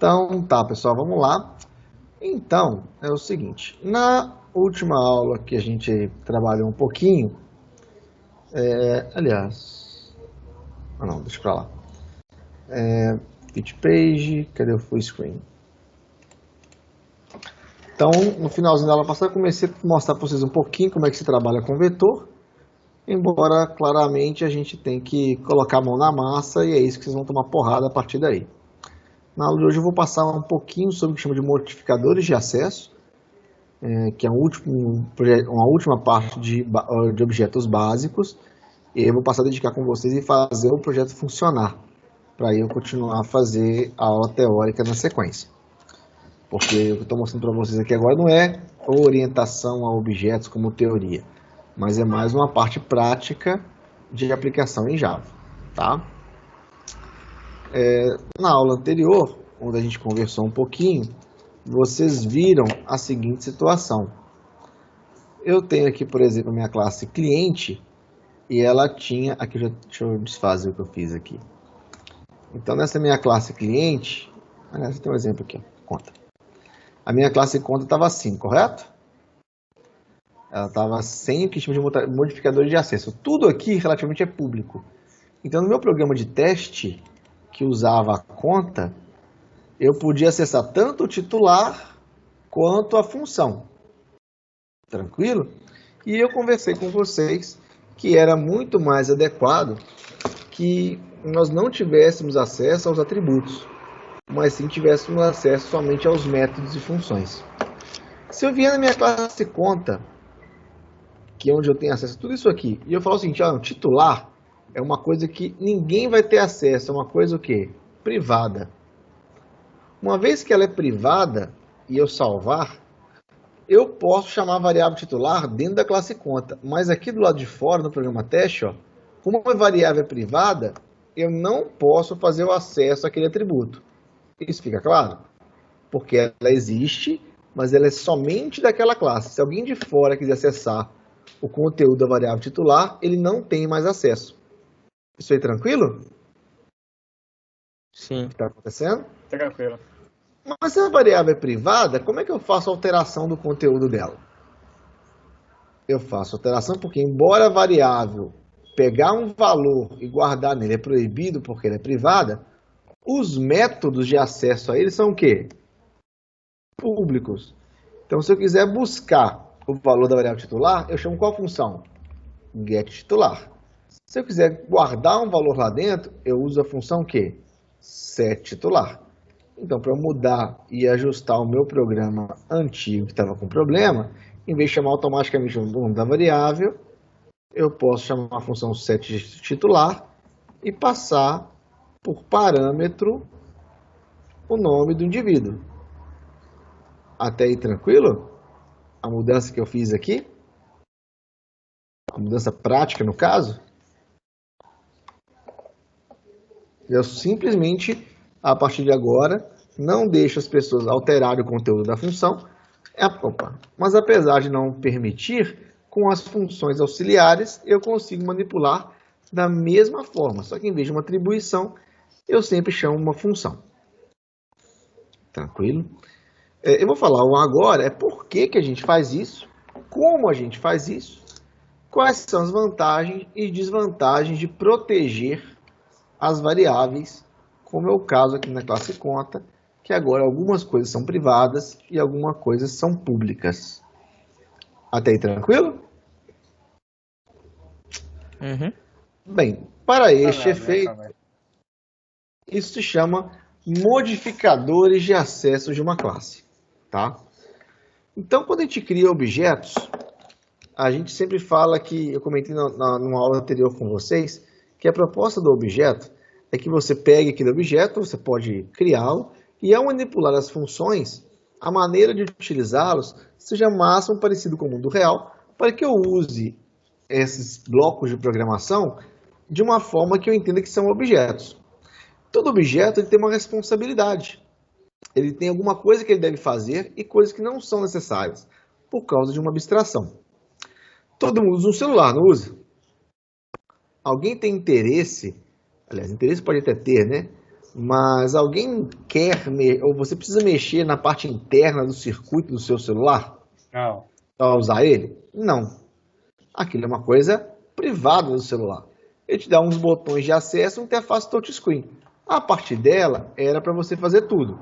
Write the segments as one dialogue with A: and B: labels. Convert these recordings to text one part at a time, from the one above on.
A: Então, tá, pessoal, vamos lá. Então, é o seguinte, na última aula que a gente trabalhou um pouquinho, não, deixa pra lá. Pitch page, cadê o full screen? Então, no finalzinho da aula passada, eu comecei a mostrar para vocês um pouquinho como é que se trabalha com vetor, embora, claramente, a gente tem que colocar a mão na massa e é isso que vocês vão tomar porrada a partir daí. Na aula de hoje eu vou passar um pouquinho sobre o que chama de modificadores de acesso, que é uma última parte de objetos básicos, e eu vou passar a dedicar com vocês e fazer o projeto funcionar, para eu continuar a fazer a aula teórica na sequência. Porque o que eu estou mostrando para vocês aqui agora não é orientação a objetos como teoria, mas é mais uma parte prática de aplicação em Java, tá? Na aula anterior, onde a gente conversou um pouquinho, vocês viram a seguinte situação. Eu tenho aqui, por exemplo, a minha classe cliente, e ela tinha... Aqui, deixa eu desfazer o que eu fiz aqui. Então, nessa minha classe cliente... Aliás, tem um exemplo aqui, ó, conta. A minha classe conta estava assim, correto? Ela estava sem o que chama de modificadores de acesso. Tudo aqui, relativamente, é público. Então, no meu programa de teste, que usava a conta, eu podia acessar tanto o titular quanto a função. Tranquilo? E eu conversei com vocês que era muito mais adequado que nós não tivéssemos acesso aos atributos, mas sim tivéssemos acesso somente aos métodos e funções. Se eu vier na minha classe conta, que é onde eu tenho acesso a tudo isso aqui, e eu falo o seguinte, titular é uma coisa que ninguém vai ter acesso, é uma coisa o quê? Privada. Uma vez que ela é privada e eu salvar, eu posso chamar a variável titular dentro da classe conta, mas aqui do lado de fora, no programa teste, como a variável é privada, eu não posso fazer o acesso àquele atributo. Isso fica claro? Porque ela existe, mas ela é somente daquela classe. Se alguém de fora quiser acessar o conteúdo da variável titular, ele não tem mais acesso. Isso aí tranquilo?
B: Sim.
A: O que está acontecendo?
B: Tranquilo.
A: Mas se a variável é privada, como é que eu faço a alteração do conteúdo dela? Eu faço alteração porque, embora a variável pegar um valor e guardar nele é proibido porque ela é privada, os métodos de acesso a ele são o quê? Públicos. Então, se eu quiser buscar o valor da variável titular, eu chamo qual função? getTitular. Se eu quiser guardar um valor lá dentro, eu uso a função o quê? setTitular. Então, para eu mudar e ajustar o meu programa antigo que estava com problema, em vez de chamar automaticamente o nome da variável, eu posso chamar a função setTitular e passar por parâmetro o nome do indivíduo. Até aí tranquilo? A mudança que eu fiz aqui? A mudança prática no caso? Eu simplesmente, a partir de agora, não deixo as pessoas alterarem o conteúdo da função. Mas apesar de não permitir, com as funções auxiliares, eu consigo manipular da mesma forma. Só que em vez de uma atribuição, eu sempre chamo uma função. Tranquilo? Eu vou falar agora por que a gente faz isso, como a gente faz isso, quais são as vantagens e desvantagens de proteger as variáveis, como é o caso aqui na classe conta, que agora algumas coisas são privadas e algumas coisas são públicas. Até aí tranquilo?
B: Uhum.
A: Bem, para este efeito, isso se chama modificadores de acesso de uma classe. Tá? Então, quando a gente cria objetos, a gente sempre fala que, eu comentei numa aula anterior com vocês, que a proposta do objeto é que você pegue aquele objeto, você pode criá-lo, e ao manipular as funções, a maneira de utilizá-los seja máximo parecido com o mundo real, para que eu use esses blocos de programação de uma forma que eu entenda que são objetos. Todo objeto ele tem uma responsabilidade. Ele tem alguma coisa que ele deve fazer e coisas que não são necessárias, por causa de uma abstração. Todo mundo usa um celular, não usa? Alguém tem interesse, aliás, interesse pode até ter, né? Mas alguém quer, ou você precisa mexer na parte interna do circuito do seu celular
B: Não.
A: para usar ele? Não. Aquilo é uma coisa privada do celular. Ele te dá uns botões de acesso, uma interface touchscreen. A partir dela, era para você fazer tudo.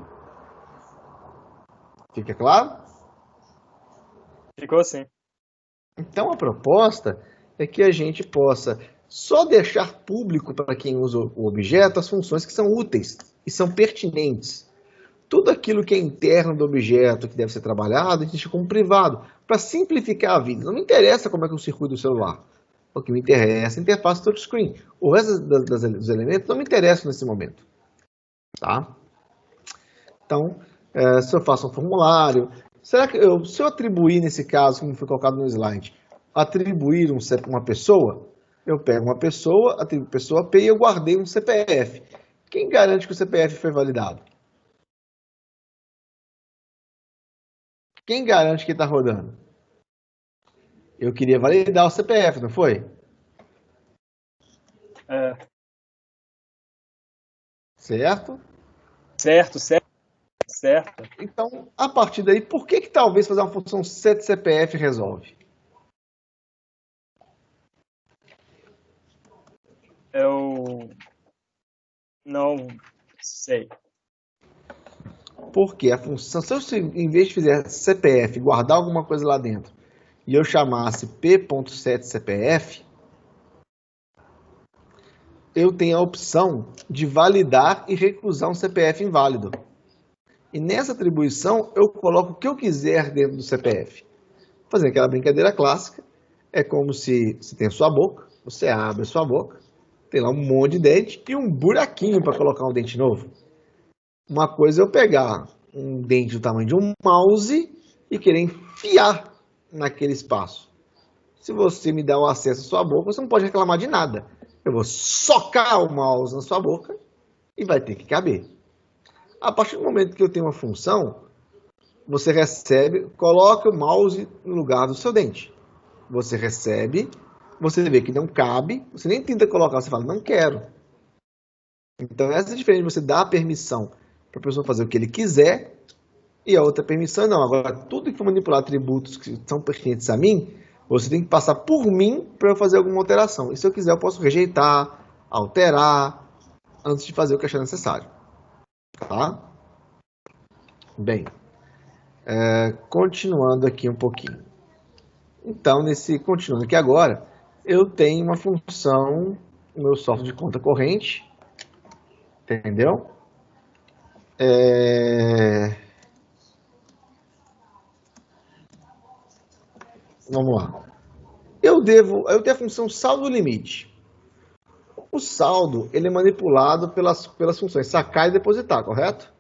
A: Fica claro?
B: Ficou assim.
A: Então a proposta é que a gente possa só deixar público para quem usa o objeto as funções que são úteis e são pertinentes. Tudo aquilo que é interno do objeto, que deve ser trabalhado, a gente deixa como privado, para simplificar a vida. Não me interessa como é que é o circuito do celular. O que me interessa é a interface touchscreen. O resto dos elementos não me interessa nesse momento. Tá? Então, se eu faço um formulário, será que se eu atribuir nesse caso, como foi colocado no slide, atribuir uma pessoa, eu pego uma pessoa, atribuo pessoa P e eu guardei um CPF. Quem garante que o CPF foi validado? Quem garante que está rodando? Eu queria validar o CPF, não foi?
B: É.
A: Certo?
B: Certo, certo, certo.
A: Então, a partir daí, por que talvez fazer uma função set CPF resolve?
B: Eu não sei.
A: Porque a função, se eu, em vez de fizer CPF, guardar alguma coisa lá dentro, e eu chamasse p.setCPF, eu tenho a opção de validar e recusar um CPF inválido. E nessa atribuição, eu coloco o que eu quiser dentro do CPF. Fazendo aquela brincadeira clássica, é como se você tem a sua boca, você abre a sua boca, tem lá um monte de dente e um buraquinho para colocar um dente novo. Uma coisa é eu pegar um dente do tamanho de um mouse e querer enfiar naquele espaço. Se você me dá o acesso à sua boca, você não pode reclamar de nada. Eu vou socar o mouse na sua boca e vai ter que caber. A partir do momento que eu tenho uma função, você recebe, coloca o mouse no lugar do seu dente. Você recebe, você vê que não cabe, você nem tenta colocar, você fala, não quero. Então essa é a diferença de você dar a permissão para a pessoa fazer o que ele quiser e a outra permissão não. Agora, tudo que for manipular atributos que são pertinentes a mim, você tem que passar por mim para eu fazer alguma alteração. E se eu quiser, eu posso rejeitar, alterar, antes de fazer o que achar necessário. Tá? Bem, continuando aqui um pouquinho. Então, continuando aqui agora, eu tenho uma função no meu software de conta corrente, entendeu? Vamos lá. Eu tenho a função saldo limite. O saldo ele é manipulado pelas funções sacar e depositar, correto?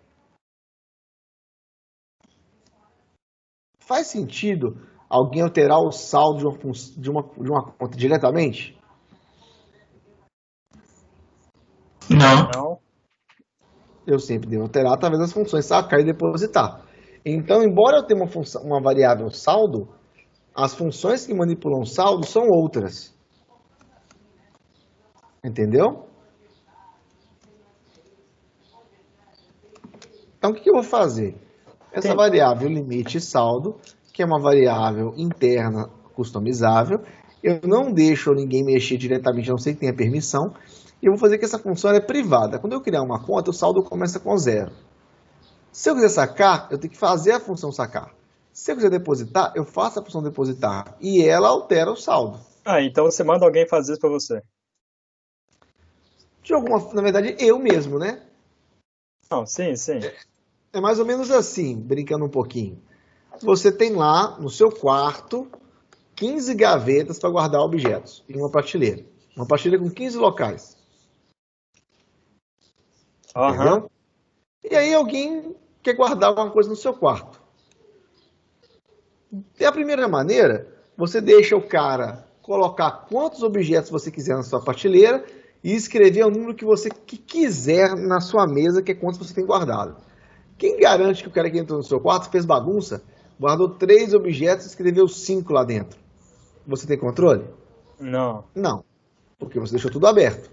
A: Faz sentido alguém alterar o saldo de uma conta diretamente?
C: Não.
B: Não?
A: Eu sempre devo alterar através das funções sacar e depositar. Então, embora eu tenha uma variável saldo, as funções que manipulam saldo são outras. Entendeu? Então, o que eu vou fazer? Essa
B: Sim.
A: variável limite saldo, que é uma variável interna customizável, eu não deixo ninguém mexer diretamente, a não ser que tenha permissão, e eu vou fazer que essa função é privada. Quando eu criar uma conta, o saldo começa com 0. Se eu quiser sacar, eu tenho que fazer a função sacar. Se eu quiser depositar, eu faço a função depositar, e ela altera o saldo.
B: Ah, então você manda alguém fazer isso pra você.
A: Na verdade, eu mesmo, né?
B: Não, sim, sim.
A: É mais ou menos assim, brincando um pouquinho. Você tem lá no seu quarto 15 gavetas para guardar objetos em uma prateleira. Uma prateleira com 15 locais. Entendeu? E aí alguém quer guardar uma coisa no seu quarto. E a primeira maneira, você deixa o cara colocar quantos objetos você quiser na sua prateleira e escrever o número que você quiser na sua mesa, que é quantos você tem guardado. Quem garante que o cara que entrou no seu quarto fez bagunça, guardou 3 objetos e escreveu 5 lá dentro? Você tem controle?
B: Não.
A: Não, porque você deixou tudo aberto.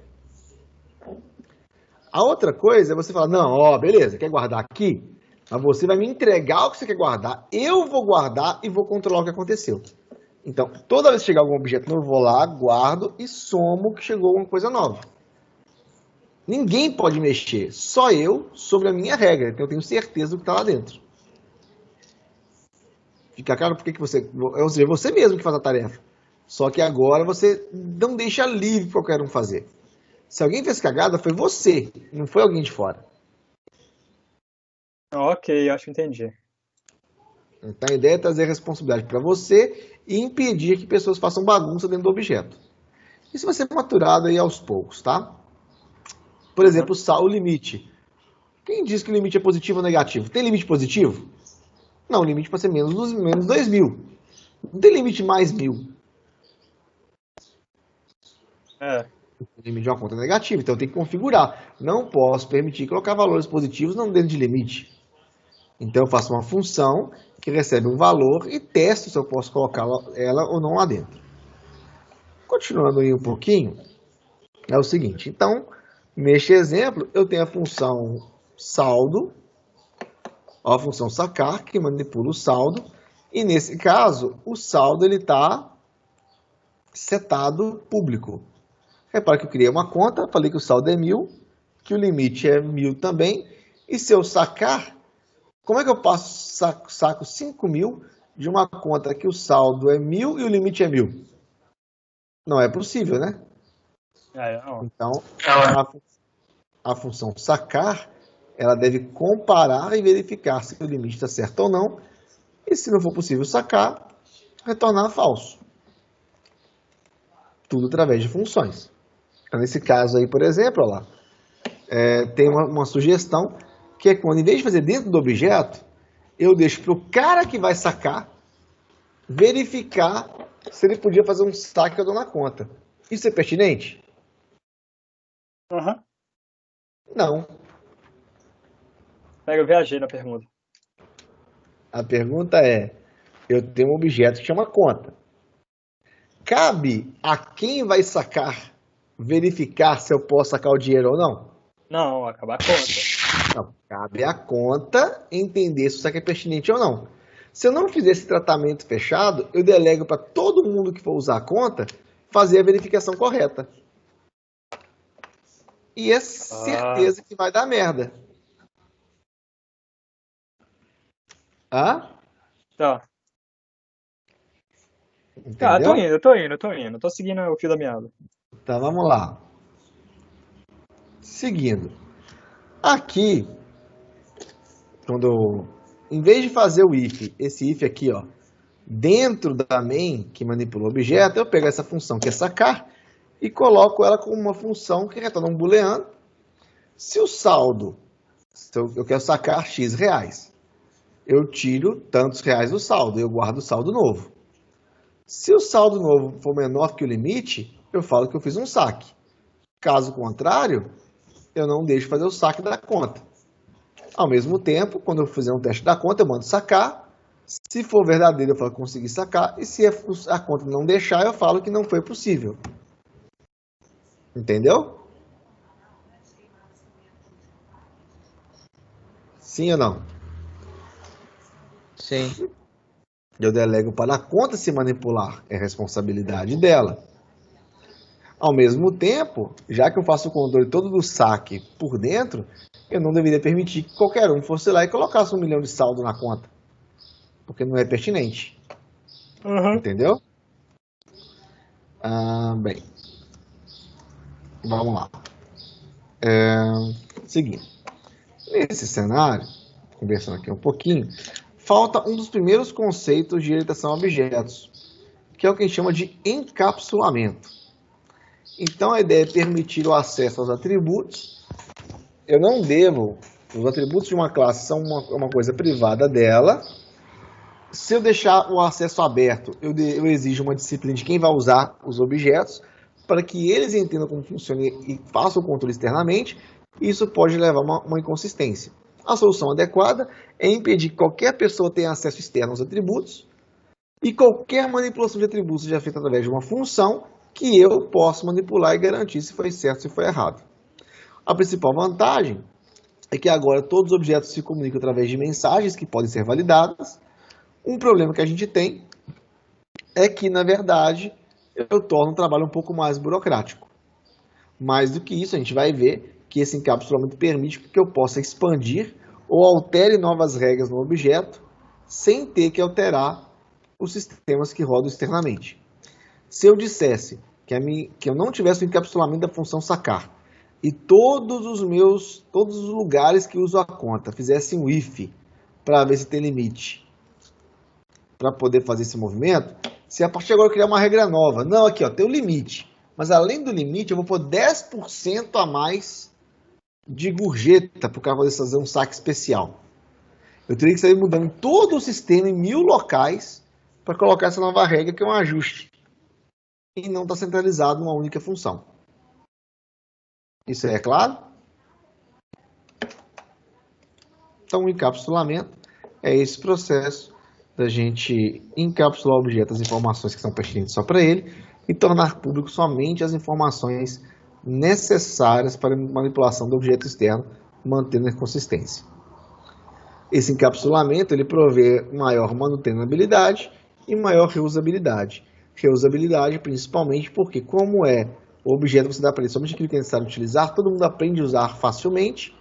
A: A outra coisa é você falar, não, ó, beleza, quer guardar aqui? Mas você vai me entregar o que você quer guardar, eu vou guardar e vou controlar o que aconteceu. Então, toda vez que chegar algum objeto novo, eu vou lá, guardo e somo que chegou alguma coisa nova. Ninguém pode mexer, só eu, sobre a minha regra, então eu tenho certeza do que está lá dentro. Fica claro porque que você... Ou seja, você mesmo que faz a tarefa. Só que agora você não deixa livre para qualquer um fazer. Se alguém fez cagada, foi você, não foi alguém de fora.
B: Ok, acho que entendi.
A: Então a ideia é trazer responsabilidade para você e impedir que pessoas façam bagunça dentro do objeto. Isso vai ser maturado aí aos poucos, tá? Por exemplo, o limite. Quem diz que o limite é positivo ou negativo? Tem limite positivo? Não, o limite pode ser menos 2.000. Não tem limite mais 1.000. O limite de uma conta é negativo, então eu tenho que configurar. Não posso permitir colocar valores positivos não dentro de limite. Então eu faço uma função que recebe um valor e testo se eu posso colocar ela ou não lá dentro. Continuando aí um pouquinho, é o seguinte. Então, neste exemplo, eu tenho a função saldo, a função sacar, que manipula o saldo. E nesse caso, o saldo está setado público. Repara que eu criei uma conta, falei que o saldo é 1.000, que o limite é 1.000 também. E se eu sacar, como é que eu saco 5.000 de uma conta que o saldo é 1.000 e o limite é 1.000? Não é possível, né?
B: Não.
A: Então, a função sacar, ela deve comparar e verificar se o limite está certo ou não. E se não for possível sacar, retornar falso. Tudo através de funções. Então, nesse caso aí, por exemplo, olha lá, tem uma sugestão que é quando, em vez de fazer dentro do objeto, eu deixo para o cara que vai sacar verificar se ele podia fazer um saque que eu dou na conta. Isso é pertinente? Não.
B: Eu viajei na pergunta.
A: A pergunta é, eu tenho um objeto que chama conta. Cabe a quem vai sacar verificar se eu posso sacar o dinheiro ou não?
B: Não, acabar a conta.
A: Não, cabe à conta entender se o saque é pertinente ou não. Se eu não fizer esse tratamento fechado, eu delego para todo mundo que for usar a conta fazer a verificação correta. E é certeza que vai dar merda.
B: Tá.
A: Entendeu?
B: Tá, eu tô indo. Tô seguindo o fio da meada.
A: Então vamos lá. Seguindo. Aqui, em vez de fazer o if, esse if aqui, ó, dentro da main que manipula o objeto, eu pego essa função que é sacar e coloco ela como uma função que retorna um booleano. Se o saldo, eu quero sacar x reais, eu tiro tantos reais do saldo, eu guardo o saldo novo. Se o saldo novo for menor que o limite, eu falo que eu fiz um saque. Caso contrário, eu não deixo fazer o saque da conta. Ao mesmo tempo, quando eu fizer um teste da conta, eu mando sacar. Se for verdadeiro, eu falo que consegui sacar. E se a conta não deixar, eu falo que não foi possível. Entendeu? Sim ou não?
C: Sim.
A: Eu delego para a conta se manipular. É responsabilidade dela. Ao mesmo tempo, já que eu faço o controle todo do saque por dentro, eu não deveria permitir que qualquer um fosse lá e colocasse 1 milhão de saldo na conta. Porque não é pertinente. Entendeu? Bem. Vamos lá. Seguindo. Nesse cenário, conversando aqui um pouquinho, falta um dos primeiros conceitos de orientação a objetos, que é o que a gente chama de encapsulamento. Então, a ideia é permitir o acesso aos atributos. Eu não devo... Os atributos de uma classe são uma coisa privada dela. Se eu deixar o acesso aberto, eu exijo uma disciplina de quem vai usar os objetos, para que eles entendam como funciona e façam o controle externamente. Isso pode levar a uma inconsistência. A solução adequada é impedir que qualquer pessoa tenha acesso externo aos atributos e qualquer manipulação de atributos seja feita através de uma função que eu posso manipular e garantir se foi certo ou se foi errado. A principal vantagem é que agora todos os objetos se comunicam através de mensagens que podem ser validadas. Um problema que a gente tem é que, na verdade, eu torno o trabalho um pouco mais burocrático. Mais do que isso, a gente vai ver que esse encapsulamento permite que eu possa expandir ou altere novas regras no objeto sem ter que alterar os sistemas que rodam externamente. Se eu dissesse que eu não tivesse o encapsulamento da função sacar e todos os lugares que uso a conta fizessem um if para ver se tem limite para poder fazer esse movimento, se a partir de agora eu criar uma regra nova, não, aqui ó, tem um limite, mas além do limite eu vou pôr 10% a mais de gorjeta para o cara poder fazer um saque especial. Eu teria que sair mudando todo o sistema em 1000 locais para colocar essa nova regra, que é um ajuste. E não está centralizado numa única função. Isso aí é claro? Então, o encapsulamento é esse processo da gente encapsular o objeto, as informações que são pertinentes só para ele, e tornar público somente as informações necessárias para a manipulação do objeto externo, mantendo a consistência. Esse encapsulamento ele provê maior manutenabilidade e maior reusabilidade. Reusabilidade principalmente porque, como é o objeto que você dá para ele somente aquilo que é necessário utilizar, todo mundo aprende a usar facilmente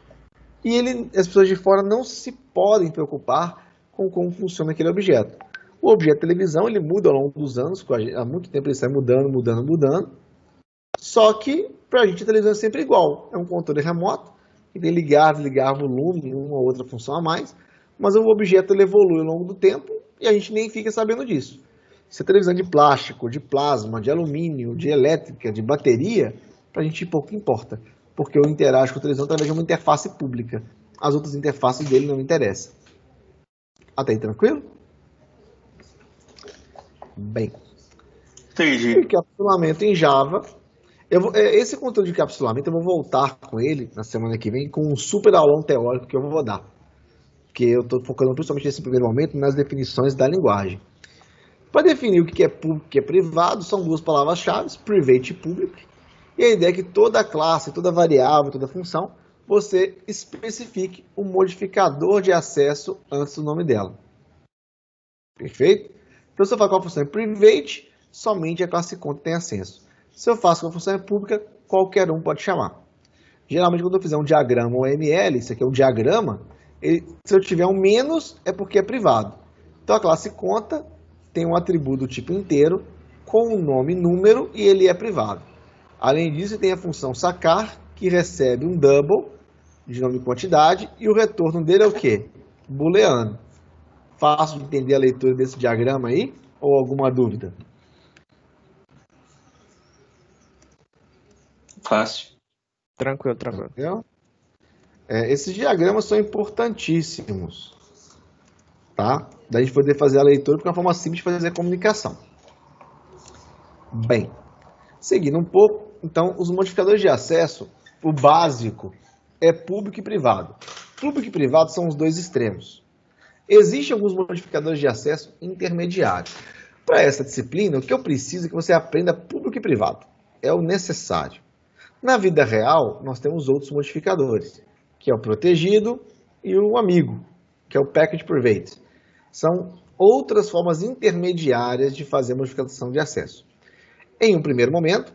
A: e as pessoas de fora não se podem preocupar com como funciona aquele objeto. O objeto televisão ele muda ao longo dos anos, há muito tempo ele sai mudando. Só que para a gente a televisão é sempre igual, é um controle remoto que tem ligar, desligar volume, uma ou outra função a mais, mas o objeto ele evolui ao longo do tempo e a gente nem fica sabendo disso. Se a televisão é de plástico, de plasma, de alumínio, de elétrica, de bateria, para a gente pouco importa, porque eu interajo com a televisão através de uma interface pública. As outras interfaces dele não me interessam. Até aí, tranquilo? Bem.
C: Entendi.
A: Encapsulamento em Java. Esse conteúdo de encapsulamento eu vou voltar com ele na semana que vem com um super aulão teórico que eu vou dar. Porque eu estou focando principalmente nesse primeiro momento nas definições da linguagem. Para definir o que é público e o que é privado, são duas palavras-chave, private e public. E a ideia é que toda classe, toda variável, toda função, você especifique um modificador de acesso antes do nome dela. Perfeito? Então, se eu falar que a função é private, somente a classe conta tem acesso. Se eu faço que a função é pública, qualquer um pode chamar. Geralmente, quando eu fizer um diagrama ou ML, isso aqui é um diagrama, se eu tiver um menos, é porque é privado. Então, a classe conta tem um atributo do tipo inteiro com o nome número e ele é privado. Além disso, tem a função sacar, que recebe um double de nome e quantidade, e o retorno dele é o quê? Booleano. Fácil de entender a leitura desse diagrama aí? Ou alguma dúvida?
C: Fácil.
B: Tranquilo.
A: Entendeu? Esses diagramas são importantíssimos, tá? Da gente poder fazer a leitura, porque é uma forma simples de fazer a comunicação. Bem, seguindo um pouco, então, os modificadores de acesso, o básico é público e privado. Público e privado são os dois extremos. Existem alguns modificadores de acesso intermediários. Para essa disciplina, o que eu preciso é que você aprenda público e privado. É o necessário. Na vida real, nós temos outros modificadores, que é o protegido e o amigo, que é o package private. São outras formas intermediárias de fazer modificação de acesso. Em um primeiro momento,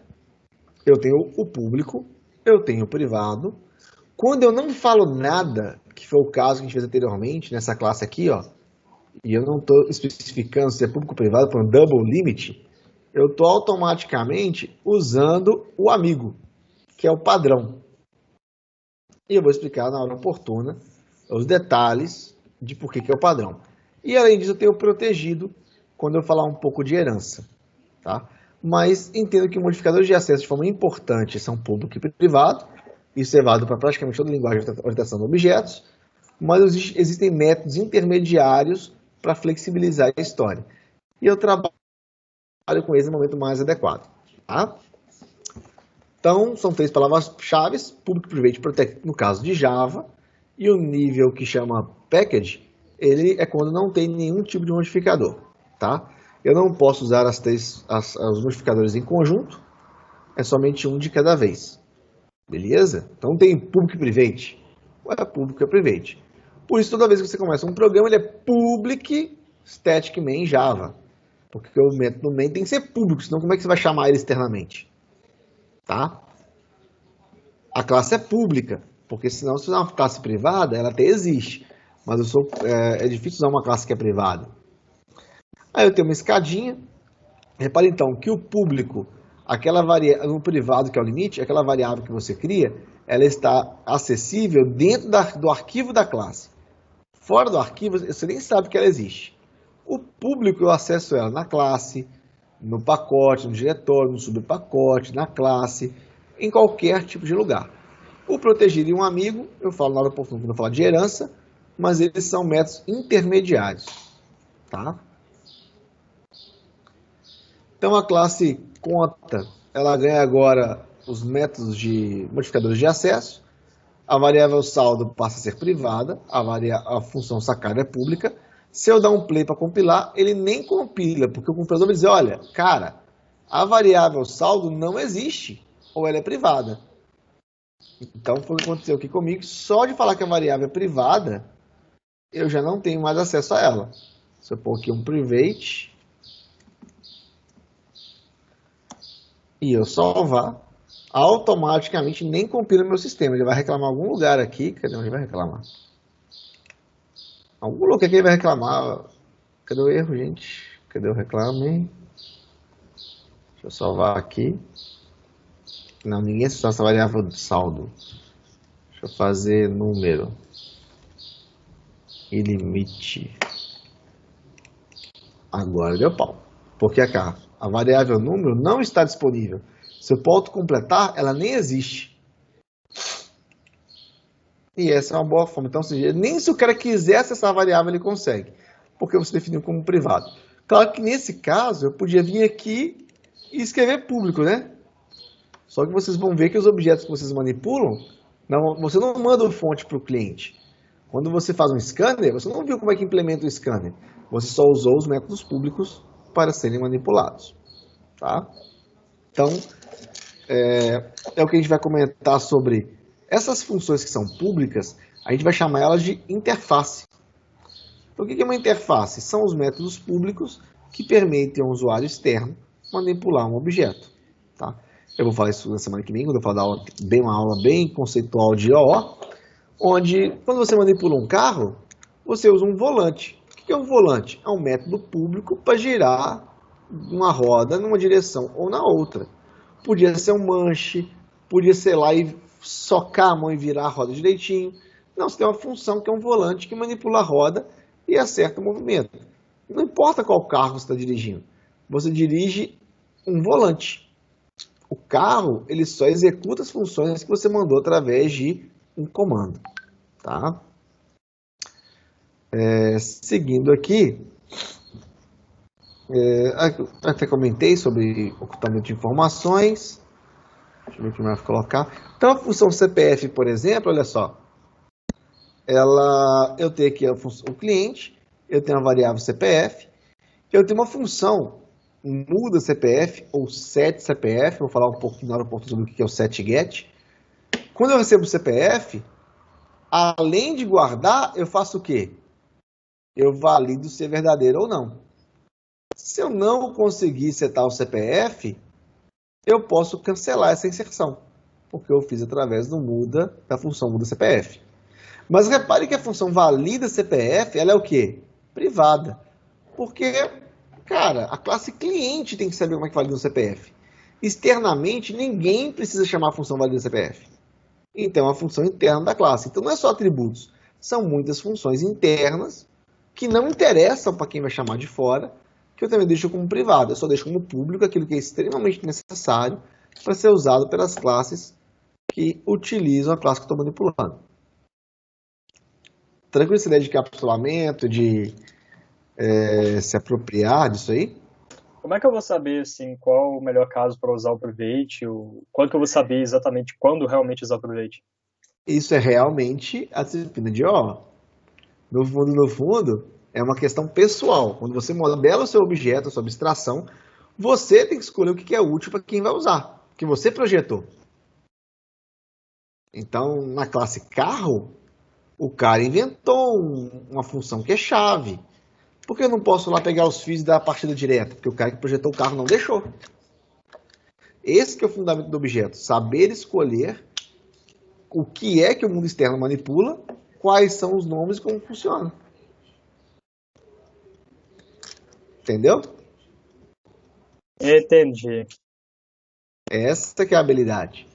A: eu tenho o público, eu tenho o privado. Quando eu não falo nada, que foi o caso que a gente fez anteriormente, nessa classe aqui, ó, e eu não estou especificando se é público ou privado, por um double limit, eu estou automaticamente usando o amigo, que é o padrão. E eu vou explicar na hora oportuna os detalhes de por que é o padrão. E além disso, eu tenho o protegido quando eu falar um pouco de herança. Tá? Mas entendo que modificadores de acesso de forma importante são público e privado. Isso é válido para praticamente toda a linguagem de orientação de objetos. Mas existem métodos intermediários para flexibilizar a história. E eu trabalho com eles no momento mais adequado. Tá? Então, são três palavras-chave, Public, Private, Protect, no caso de Java, e o nível que chama Package, ele é quando não tem nenhum tipo de modificador, tá? Eu não posso usar os modificadores em conjunto, é somente um de cada vez. Beleza? Então tem público e private. Ou é público e private. Por isso, toda vez que você começa um programa, ele é public static main Java. Porque o método main tem que ser público, senão como é que você vai chamar ele externamente? Tá? A classe é pública, porque senão se usar uma classe privada, ela até existe. Mas é difícil usar uma classe que é privada. Aí eu tenho uma escadinha. Repare então que o público, no privado que é o limite, aquela variável que você cria, ela está acessível dentro do arquivo da classe. Fora do arquivo, você nem sabe que ela existe. O público eu acesso ela na classe, no pacote, no diretório, no subpacote, na classe, em qualquer tipo de lugar. O protegido e um amigo, eu falo na hora oportuna quando eu falo de herança, mas eles são métodos intermediários. Tá? Então a classe conta, ela ganha agora os métodos de modificadores de acesso, a variável saldo passa a ser privada, a função sacar é pública. Se eu dar um play para compilar, ele nem compila, porque o compilador vai dizer, olha, cara, a variável saldo não existe, ou ela é privada. Então foi o que aconteceu aqui comigo, só de falar que a variável é privada, eu já não tenho mais acesso a ela. Se eu pôr aqui um private, e eu salvar, automaticamente nem compila meu sistema. Ele vai reclamar em algum lugar aqui. Cadê onde ele vai reclamar? Algum lugar que ele vai reclamar. Cadê o erro, gente? Cadê o reclame? Deixa eu salvar aqui. Não, ninguém acessou essa variável de saldo. Deixa eu fazer número. E limite. Agora deu pau. Porque a variável número não está disponível. Se eu for autocompletar, ela nem existe. E essa é uma boa forma. Então, ou seja, nem se o cara quiser acessar a variável, ele consegue. Porque você definiu como privado. Claro que nesse caso, eu podia vir aqui e escrever público, né? Só que vocês vão ver que os objetos que vocês manipulam, você não manda o fonte para o cliente. Quando você faz um scanner, você não viu como é que implementa o scanner. Você só usou os métodos públicos para serem manipulados. Tá? Então, é o que a gente vai comentar sobre essas funções que são públicas, a gente vai chamar elas de interface. Então, o que é uma interface? São os métodos públicos que permitem ao usuário externo manipular um objeto. Tá? Eu vou falar isso na semana que vem, quando eu falar uma aula bem conceitual de OO, onde, quando você manipula um carro, você usa um volante. O que é um volante? É um método público para girar uma roda numa direção ou na outra. Podia ser um manche, podia ser lá e socar a mão e virar a roda direitinho. Não, você tem uma função que é um volante que manipula a roda e acerta o movimento. Não importa qual carro você está dirigindo, você dirige um volante. O carro, ele só executa as funções que você mandou através de um comando. Tá? Seguindo aqui, até comentei sobre ocultamento de informações. Deixa eu ver o que mais vou colocar. Então, a função CPF, por exemplo, olha só. Eu tenho aqui o cliente, eu tenho a variável CPF, eu tenho uma função muda CPF ou set CPF, vou falar um pouquinho na hora sobre o que é o set get. Quando eu recebo o CPF, além de guardar, eu faço o quê? Eu valido se é verdadeiro ou não. Se eu não conseguir setar o CPF, eu posso cancelar essa inserção, porque eu fiz através da função muda CPF. Mas repare que a função valida CPF, ela é o quê? Privada. Porque, cara, a classe cliente tem que saber como é que valida o CPF. Externamente, ninguém precisa chamar a função valida CPF. Então, é uma função interna da classe. Então, não é só atributos. São muitas funções internas que não interessam para quem vai chamar de fora, que eu também deixo como privado. Eu só deixo como público aquilo que é extremamente necessário para ser usado pelas classes que utilizam a classe que eu estou manipulando. Tranquilo essa ideia de encapsulamento, de se apropriar disso aí?
B: Como é que eu vou saber assim, qual o melhor caso para usar o private? Quando que eu vou saber exatamente quando realmente usar o private?
A: Isso é realmente a disciplina de OO. No fundo, é uma questão pessoal. Quando você modela o seu objeto, a sua abstração, você tem que escolher o que é útil para quem vai usar, que você projetou. Então, na classe carro, o cara inventou uma função que é chave. Por que eu não posso lá pegar os fios da partida direta? Porque o cara que projetou o carro não deixou. Esse que é o fundamento do objeto. Saber escolher o que é que o mundo externo manipula, quais são os nomes e como funciona. Entendeu?
B: Entendi.
A: Essa que é a habilidade.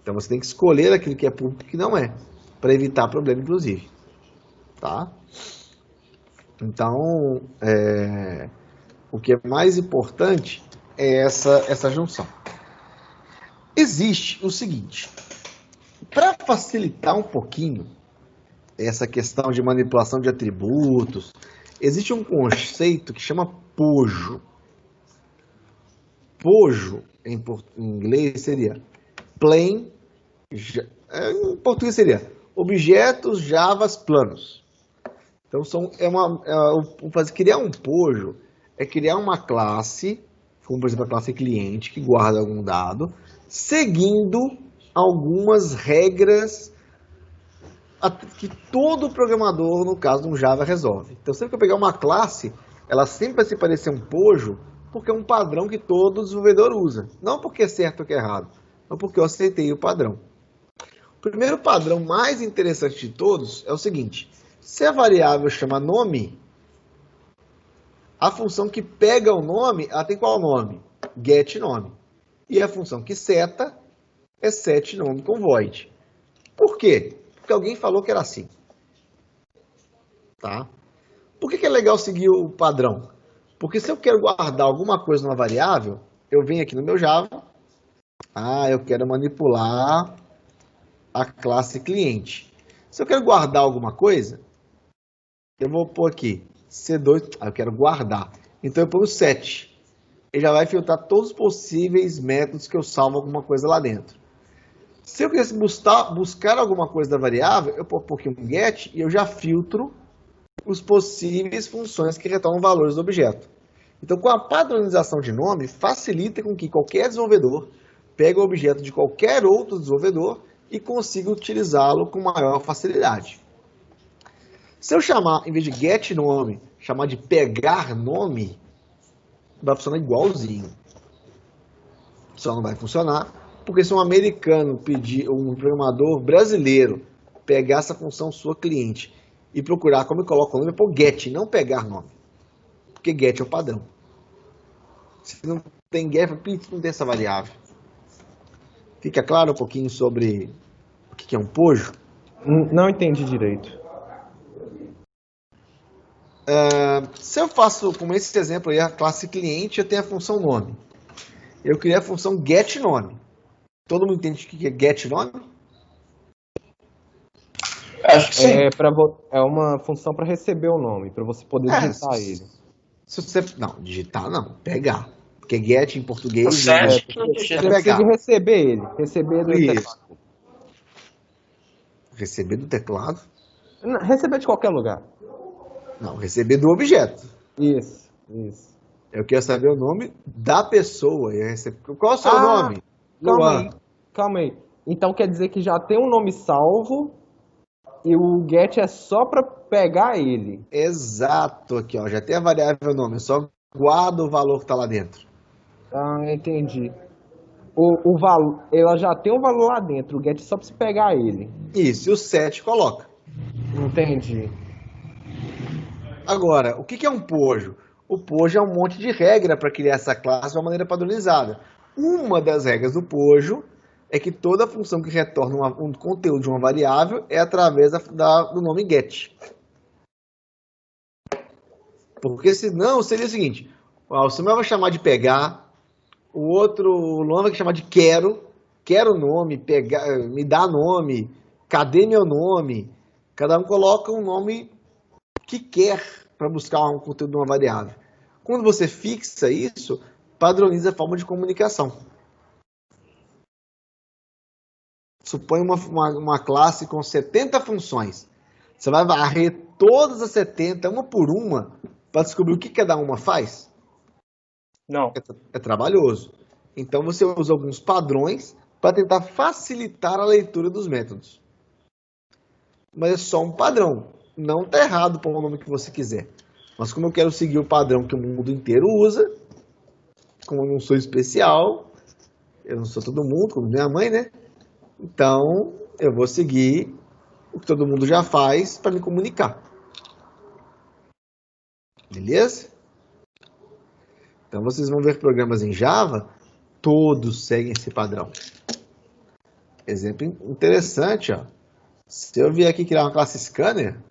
A: Então você tem que escolher aquilo que é público e que não é, para evitar problema, inclusive. Tá? Então, o que é mais importante é essa junção. Existe o seguinte, para facilitar um pouquinho essa questão de manipulação de atributos, existe um conceito que chama POJO. POJO, em inglês, seria Plain, em português seria Objetos Javas Planos. Então, criar um POJO é criar uma classe, como por exemplo a classe cliente, que guarda algum dado, seguindo algumas regras que todo programador, no caso de um Java, resolve. Então, sempre que eu pegar uma classe, ela sempre vai se parecer um POJO, porque é um padrão que todo desenvolvedor usa. Não porque é certo ou que é errado, mas porque eu aceitei o padrão. O primeiro padrão mais interessante de todos é o seguinte: se a variável chama nome, a função que pega o nome, ela tem qual nome? GetNome. E a função que seta é setNome com void. Por quê? Porque alguém falou que era assim. Tá? Por que é legal seguir o padrão? Porque se eu quero guardar alguma coisa numa variável, eu venho aqui no meu Java, eu quero manipular a classe cliente. Se eu quero guardar alguma coisa, eu vou pôr aqui C2, eu quero guardar. Então eu ponho set. Ele já vai filtrar todos os possíveis métodos que eu salvo alguma coisa lá dentro. Se eu quisesse buscar alguma coisa da variável, eu ponho aqui um get e eu já filtro os possíveis funções que retornam valores do objeto. Então, com a padronização de nome, facilita com que qualquer desenvolvedor pegue o objeto de qualquer outro desenvolvedor e consiga utilizá-lo com maior facilidade. Se eu chamar, em vez de getNome, chamar de pegar nome, vai funcionar igualzinho. Só não vai funcionar, porque se um americano pedir, um programador brasileiro pegar essa função sua cliente e procurar como coloca o nome, é por get, não pegar nome. Porque get é o padrão. Se não tem get, não tem essa variável. Fica claro um pouquinho sobre o que é um POJO?
D: Não entendi direito.
A: Se eu faço, como esse exemplo aí, a classe cliente, eu tenho a função nome. Eu criei a função getNome. Todo mundo entende o que é getNome?
C: Acho que sim.
D: É uma função para receber o nome, para você poder digitar ele.
A: Se você, não, digitar não, pegar. Porque get em português...
C: O set
D: Você
C: não digita.
D: precisa de receber ele. Receber do
A: Isso.
D: teclado.
A: Receber do teclado?
D: Não, receber de qualquer lugar.
A: Não, receber do objeto.
D: Isso.
A: Eu quero saber o nome da pessoa. Qual é o seu nome? Luan.
D: Calma aí. Então quer dizer que já tem um nome salvo e o get é só para pegar ele.
A: Exato, aqui ó, já tem a variável nome, eu só guardo o valor que está lá dentro.
D: Entendi. O valor, ela já tem um valor lá dentro, o get é só para você pegar ele.
A: Isso, e o set coloca.
D: Entendi.
A: Agora, o que é um POJO? O POJO é um monte de regra para criar essa classe de uma maneira padronizada. Uma das regras do POJO é que toda função que retorna um conteúdo de uma variável é através do nome get. Porque senão seria o seguinte, o Samuel vai chamar de pegar, o Luan vai chamar de quero nome, pegar, me dá nome, cadê meu nome? Cada um coloca um nome que quer para buscar um conteúdo de uma variável. Quando você fixa isso, padroniza a forma de comunicação. Supõe uma classe com 70 funções. Você vai varrer todas as 70, uma por uma, para descobrir o que cada uma faz?
B: Não.
A: É trabalhoso. Então você usa alguns padrões para tentar facilitar a leitura dos métodos. Mas é só um padrão. Não está errado pôr o nome que você quiser. Mas como eu quero seguir o padrão que o mundo inteiro usa, como eu não sou especial, eu não sou todo mundo, como minha mãe, né? Então, eu vou seguir o que todo mundo já faz para me comunicar. Beleza? Então, vocês vão ver programas em Java, todos seguem esse padrão. Exemplo interessante, ó. Se eu vier aqui criar uma classe Scanner,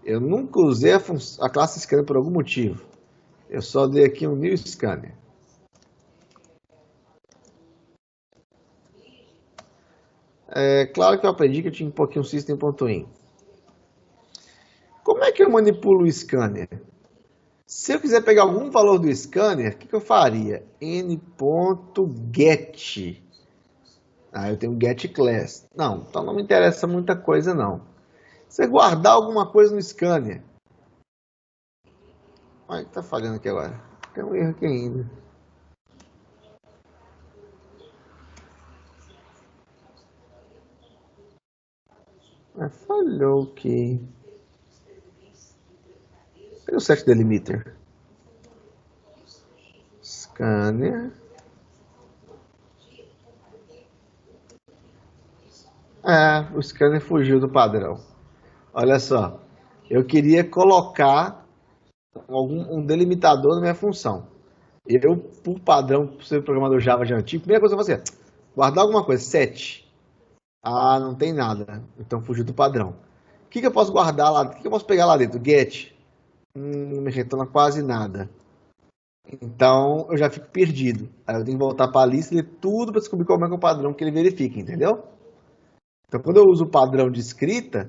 A: eu nunca usei a classe Scanner por algum motivo. Eu só dei aqui um new Scanner. É claro que eu aprendi que eu tinha um pouquinho system.in. Como é que eu manipulo o scanner? Se eu quiser pegar algum valor do scanner, o que eu faria? n.get. Eu tenho get class. Não, então não me interessa muita coisa não. Você guardar alguma coisa no scanner. Olha o que está falhando aqui agora. Tem um erro aqui ainda. Falhou aqui. Cadê o set delimiter? Scanner. O scanner fugiu do padrão. Olha só. Eu queria colocar um delimitador na minha função. Eu, por padrão, por ser programador Java de antigo, a primeira coisa que eu vou fazer guardar alguma coisa, set. Não tem nada. Então fugiu do padrão. O que eu posso guardar lá? O que eu posso pegar lá dentro? Get. Não me retorna quase nada. Então eu já fico perdido. Aí eu tenho que voltar para a lista e ler tudo para descobrir qual é o padrão que ele verifica, entendeu? Então quando eu uso o padrão de escrita,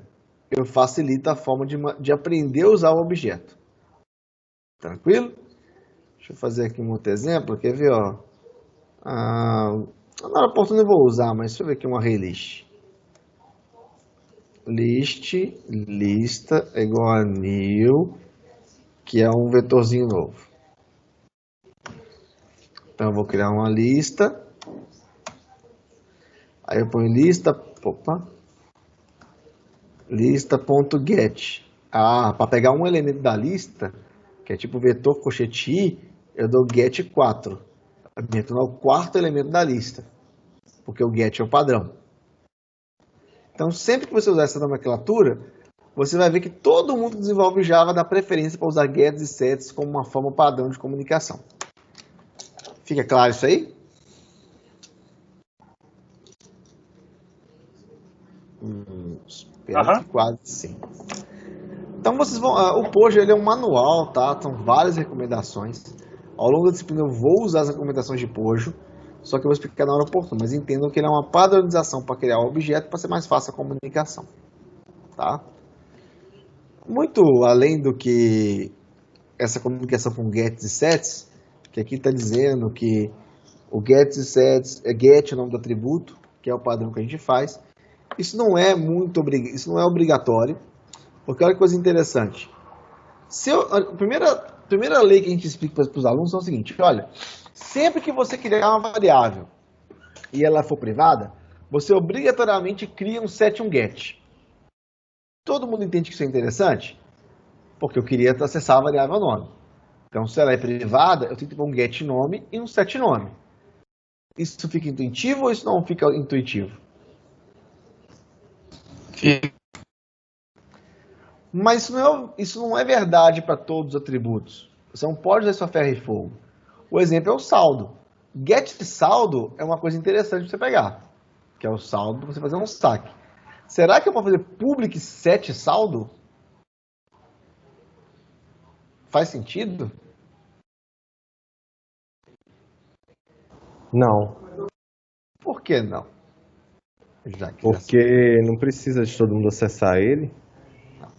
A: eu facilito a forma de aprender a usar o objeto. Tranquilo? Deixa eu fazer aqui um outro exemplo. Quer ver, ó? Na hora oportuna eu vou usar, mas deixa eu ver aqui uma array list. Lista é igual a new, que é um vetorzinho novo. Então eu vou criar uma lista. Aí eu ponho lista.get. Para pegar um elemento da lista, que é tipo vetor cochete i, eu dou get 4. Me retornar o quarto elemento da lista, porque o get é o padrão. Então, sempre que você usar essa nomenclatura, você vai ver que todo mundo que desenvolve Java dá preferência para usar gets e sets como uma forma padrão de comunicação. Fica claro isso aí? Espero que quase sim. Então, vocês vão. O Pojo ele é um manual, tá? São várias recomendações. Ao longo da disciplina eu vou usar as recomendações de Pojo, só que eu vou explicar na hora oportuna. Mas entendam que ele é uma padronização para criar o objeto para ser mais fácil a comunicação. Tá? Muito além do que essa comunicação com gets e sets, que aqui está dizendo que o gets e sets é get, o nome do atributo, que é o padrão que a gente faz. Isso não é obrigatório, porque olha que coisa interessante. A primeira lei que a gente explica para os alunos é o seguinte: olha, sempre que você criar uma variável e ela for privada, você obrigatoriamente cria um set e um get. Todo mundo entende que isso é interessante? Porque eu queria acessar a variável nome. Então, se ela é privada, eu tenho que ter um get nome e um set nome. Isso fica intuitivo ou isso não fica intuitivo? Mas isso não é verdade para todos os atributos. Você não pode usar sua ferro e fogo. O exemplo é o saldo. Get saldo é uma coisa interessante para você pegar, que é o saldo para você fazer um saque. Será que eu posso fazer public set saldo? Faz sentido?
D: Não.
A: Por que não?
D: Porque não precisa de todo mundo acessar ele.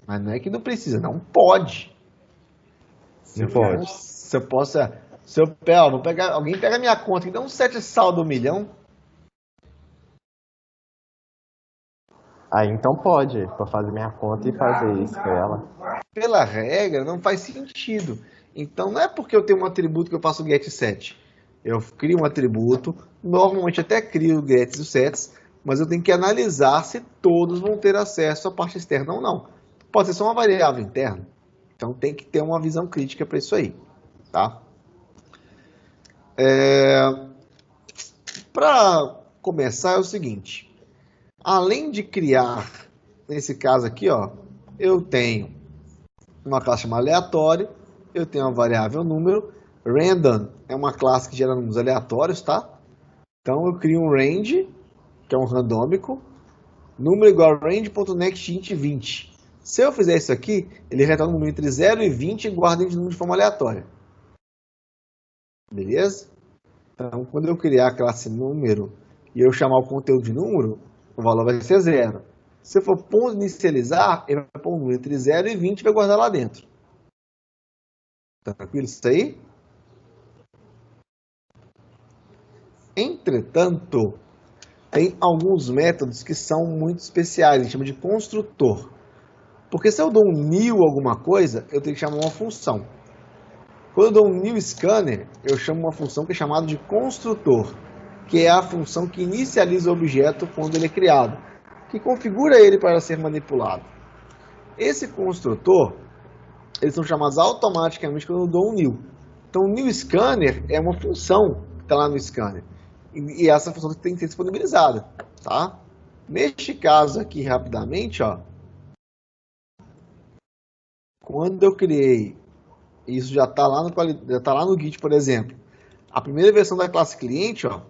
A: Mas não é que não precisa, não pode.
D: Não pode.
A: Alguém pega minha conta e dá um set saldo 1 milhão.
D: Aí então pode, para fazer minha conta e fazer isso com ela.
A: Pela regra, não faz sentido. Então não é porque eu tenho um atributo que eu faço get set. Eu crio um atributo, normalmente até crio gets e sets, mas eu tenho que analisar se todos vão ter acesso à parte externa ou não. Pode ser só uma variável interna, então tem que ter uma visão crítica para isso aí, tá? Para começar é o seguinte, além de criar, nesse caso aqui, ó, eu tenho uma classe chamada aleatório, eu tenho uma variável número, random é uma classe que gera números aleatórios, tá? Então eu crio um range, que é um randômico, número igual a range.nextInt20. Se eu fizer isso aqui, ele retorna um número entre 0 e 20 e guarda esse número de forma aleatória. Beleza? Então, quando eu criar a classe número e eu chamar o conteúdo de número, o valor vai ser 0. Se eu for ponto inicializar, ele vai pôr um número entre 0 e 20 e vai guardar lá dentro. Tranquilo isso aí? Entretanto, tem alguns métodos que são muito especiais, a gente chama de construtor. Porque se eu dou um new alguma coisa, eu tenho que chamar uma função. Quando eu dou um new scanner, eu chamo uma função que é chamada de construtor, que é a função que inicializa o objeto quando ele é criado, que configura ele para ser manipulado. Esse construtor, eles são chamados automaticamente quando eu dou um new. Então, o new scanner é uma função que está lá no scanner. E essa função tem que ser disponibilizada, tá? Neste caso aqui, rapidamente, ó, quando eu criei, isso já está lá no Git, por exemplo, a primeira versão da classe cliente, ó,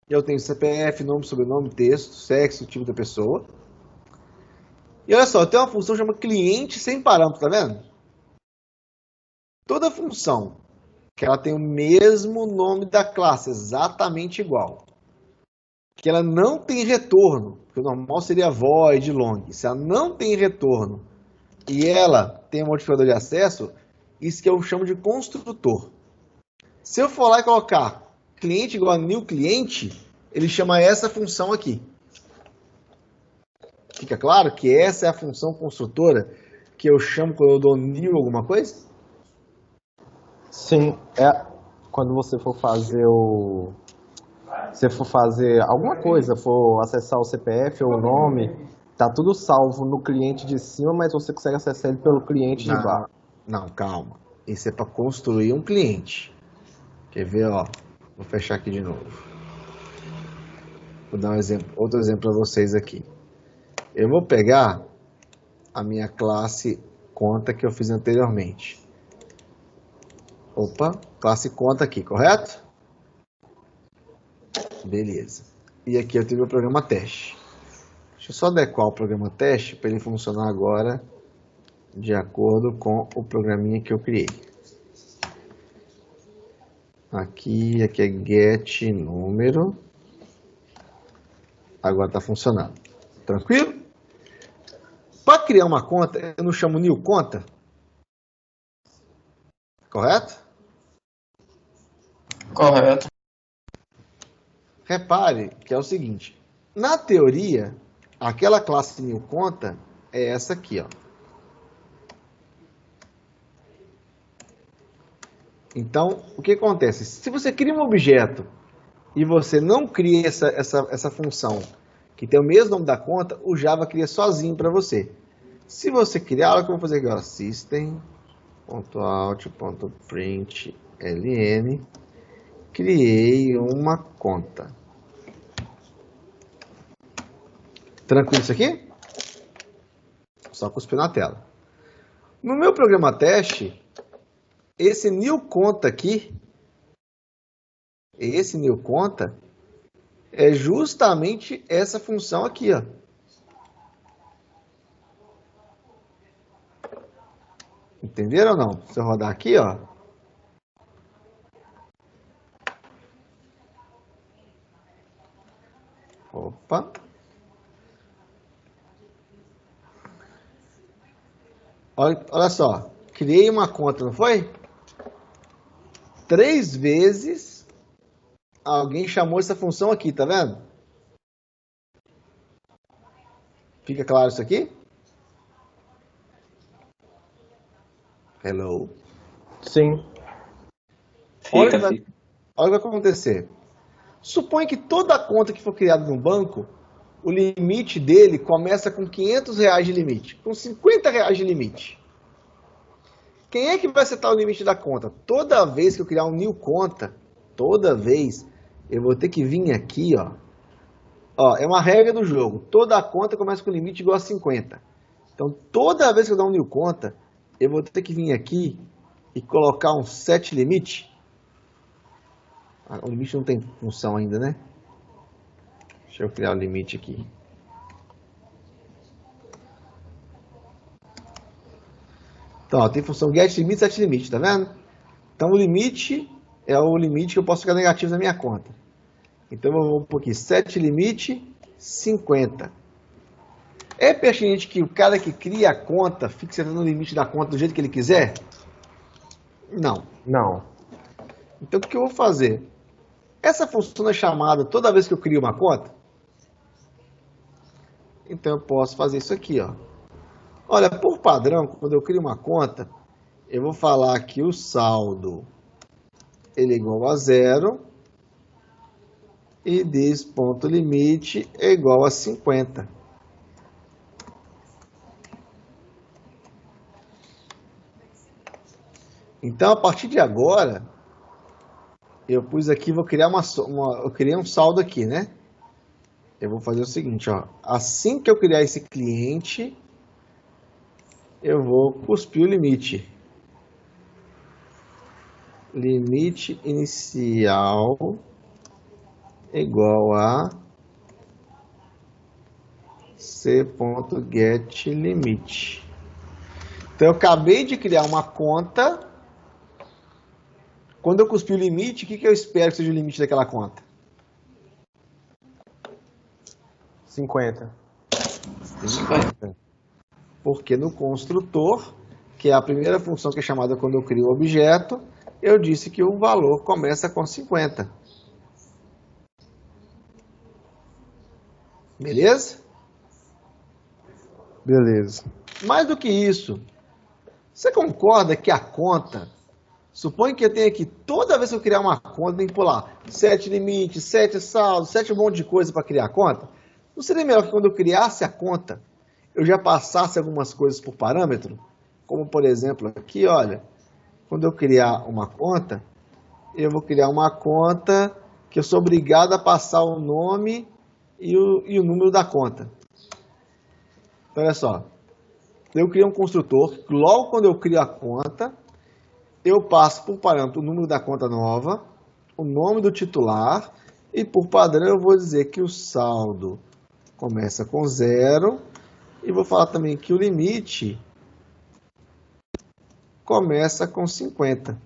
A: eu tenho CPF, nome, sobrenome, texto, sexo, tipo da pessoa. E olha só, eu tenho uma função chamada cliente sem parâmetro, tá vendo? Toda função que ela tem o mesmo nome da classe, exatamente igual, que ela não tem retorno, porque o normal seria void, long. Se ela não tem retorno e ela tem um modificador de acesso, isso que eu chamo de construtor. Se eu for lá e colocar cliente igual a new cliente, ele chama essa função aqui. Fica claro que essa é a função construtora que eu chamo quando eu dou new alguma coisa?
D: Sim, quando você for fazer alguma coisa, for acessar o CPF ou o nome, tá tudo salvo no cliente de cima, mas você consegue acessar ele pelo cliente de baixo.
A: Não, calma. Isso é para construir um cliente. Quer ver, ó? Vou fechar aqui de novo. Vou dar um exemplo, outro exemplo para vocês aqui. Eu vou pegar a minha classe conta que eu fiz anteriormente. Opa, classe conta aqui, correto? Beleza. E aqui eu tenho o programa teste. Deixa eu só adequar o programa teste para ele funcionar agora de acordo com o programinha que eu criei. Aqui é get número. Agora está funcionando. Tranquilo? Para criar uma conta, eu não chamo new conta? Correto?
C: Correto.
A: Repare que é o seguinte. Na teoria, aquela classe new conta é essa aqui, ó. Então, o que acontece? Se você cria um objeto e você não cria essa função que tem o mesmo nome da conta, o Java cria sozinho para você. Se você criar, olha o que eu vou fazer agora. System.out.println criei uma conta. Tranquilo isso aqui? Só cuspir na tela. No meu programa teste, esse new conta aqui, esse new conta é justamente essa função aqui, ó. Entenderam ou não? Se eu rodar aqui, ó. Opa. Olha só. Criei uma conta, não foi? 3 vezes alguém chamou essa função aqui, tá vendo? Fica claro isso aqui? Hello.
D: Sim.
A: Olha,
C: Fica.
A: olha o que vai acontecer. Suponha que toda conta que for criada no banco, o limite dele começa com R$ 500 de limite, com R$ 50 de limite. Quem é que vai setar o limite da conta? Toda vez que eu criar um new conta, toda vez, eu vou ter que vir aqui, ó. Ó, é uma regra do jogo. Toda conta começa com limite igual a 50. Então, toda vez que eu dar um new conta, eu vou ter que vir aqui e colocar um set limite. O limite não tem função ainda, né? Deixa eu criar o limite aqui. Então, ó, tem função get limite, set limite, tá vendo? Então, o limite é o limite que eu posso ficar negativo na minha conta. Então, eu vou pôr aqui, set limite 50. É pertinente que o cara que cria a conta fique setando o limite da conta do jeito que ele quiser? Não.
D: Não.
A: Então, o que eu vou fazer? Essa função é chamada toda vez que eu crio uma conta? Então, eu posso fazer isso aqui, ó. Olha, por padrão, quando eu crio uma conta, eu vou falar que o saldo ele é igual a 0 e this.limite é igual a 50. Então, a partir de agora, eu pus aqui, vou criar eu criei um saldo aqui, né? Eu vou fazer o seguinte, ó. Assim que eu criar esse cliente, eu vou cuspir o limite. Limite inicial igual a c.getLimite. Então, eu acabei de criar uma conta. Quando eu cuspir o limite, o que eu espero que seja o limite daquela conta?
D: 50.
A: 50. Porque no construtor, que é a primeira função que é chamada quando eu crio o objeto, eu disse que o valor começa com 50. Beleza?
D: Beleza.
A: Mais do que isso, você concorda que a conta, suponha que eu tenha aqui, toda vez que eu criar uma conta, tem que pular 7 limites, 7 saldos, 7 um monte de coisa para criar a conta? Não seria melhor que quando eu criasse a conta, eu já passasse algumas coisas por parâmetro? Como, por exemplo, aqui, olha, quando eu criar uma conta, eu vou criar uma conta que eu sou obrigado a passar o nome e o número da conta. Então, olha só, eu criei um construtor, logo quando eu crio a conta, eu passo por parâmetro o número da conta nova, o nome do titular, e por padrão eu vou dizer que o saldo começa com 0, e vou falar também que o limite começa com 50.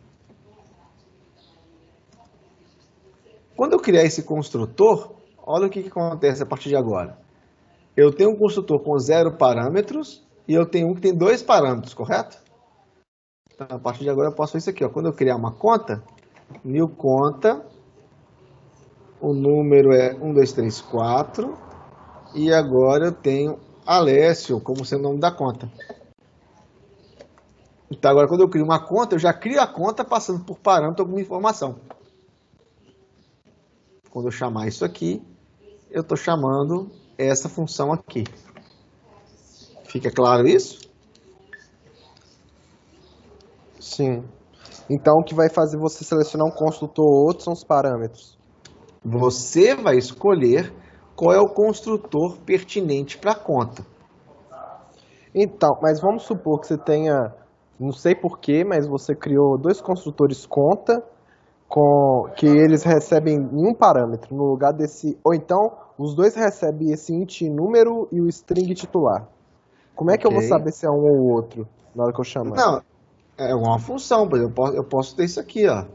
A: Quando eu criar esse construtor, olha o que acontece a partir de agora. Eu tenho um construtor com 0 parâmetros e eu tenho um que tem 2 parâmetros, correto? Então, a partir de agora eu posso fazer isso aqui, ó. Quando eu criar uma conta, new conta, o número é 1, 2, 3, 4, e agora eu tenho Alessio como sendo o nome da conta. Então agora quando eu crio uma conta, eu já crio a conta passando por parâmetro alguma informação. Quando eu chamar isso aqui, eu estou chamando essa função aqui. Fica claro isso?
D: Sim. Então, o que vai fazer você selecionar um construtor ou outro são os parâmetros.
A: Você vai escolher qual é o construtor pertinente para a conta.
D: Então, mas vamos supor que você tenha, não sei porquê, mas você criou 2 construtores conta, que eles recebem um parâmetro no lugar desse, ou então os 2 recebem esse int número e o string titular. Como é que eu vou saber se é um ou outro na hora que eu chamar?
A: Não, é uma função, por exemplo, eu posso ter isso aqui, ó.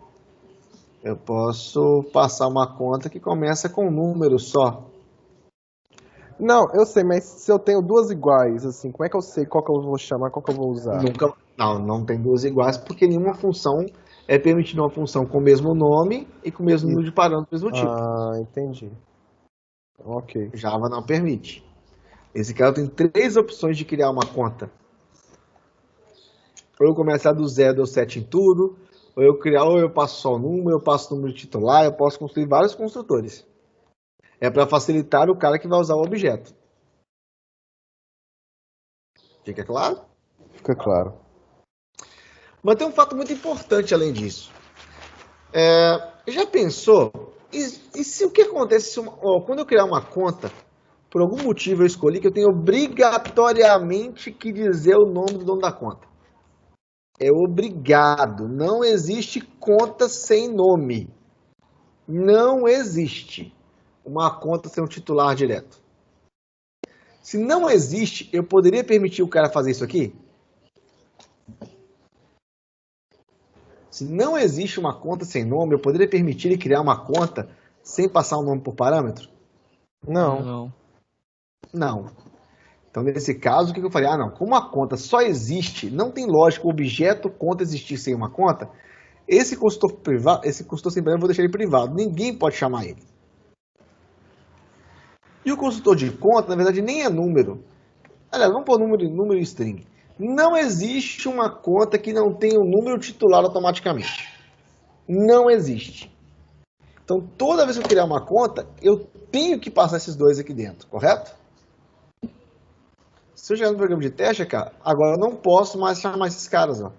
A: Eu posso passar uma conta que começa com um número só.
D: Não, eu sei, mas se eu tenho 2 iguais, assim, como é que eu sei qual que eu vou chamar, qual que eu vou usar?
A: Não tem 2 iguais, porque nenhuma função é permitida uma função com o mesmo nome e com o mesmo número de parâmetros do mesmo tipo.
D: Ah, entendi. Ok.
A: Java não permite. Esse cara tem 3 opções de criar uma conta. Ou eu começar do 0 ou 7 em tudo, Ou eu passo só o número, eu passo o número titular, eu posso construir vários construtores. É para facilitar o cara que vai usar o objeto. Fica claro?
D: Fica claro.
A: Mas tem um fato muito importante além disso. Já pensou? E se o que acontece quando eu criar uma conta, por algum motivo eu escolhi que eu tenho obrigatoriamente que dizer o nome do dono da conta? É obrigado. Não existe conta sem nome. Não existe uma conta sem um titular direto. Se não existe, eu poderia permitir o cara fazer isso aqui? Se não existe uma conta sem nome, eu poderia permitir ele criar uma conta sem passar um nome por parâmetro?
D: Não.
A: Não. Então, nesse caso, o que eu falei? Não, como a conta só existe, não tem lógica o objeto conta existir sem uma conta, esse construtor sem parâmetro eu vou deixar ele privado. Ninguém pode chamar ele. E o construtor de conta, na verdade, nem é número. Aliás, vamos pôr número e string. Não existe uma conta que não tenha um número titular automaticamente. Não existe. Então, toda vez que eu criar uma conta, eu tenho que passar esses dois aqui dentro, correto? Se eu chegar no programa de teste, cara, agora eu não posso mais chamar esses caras, ó.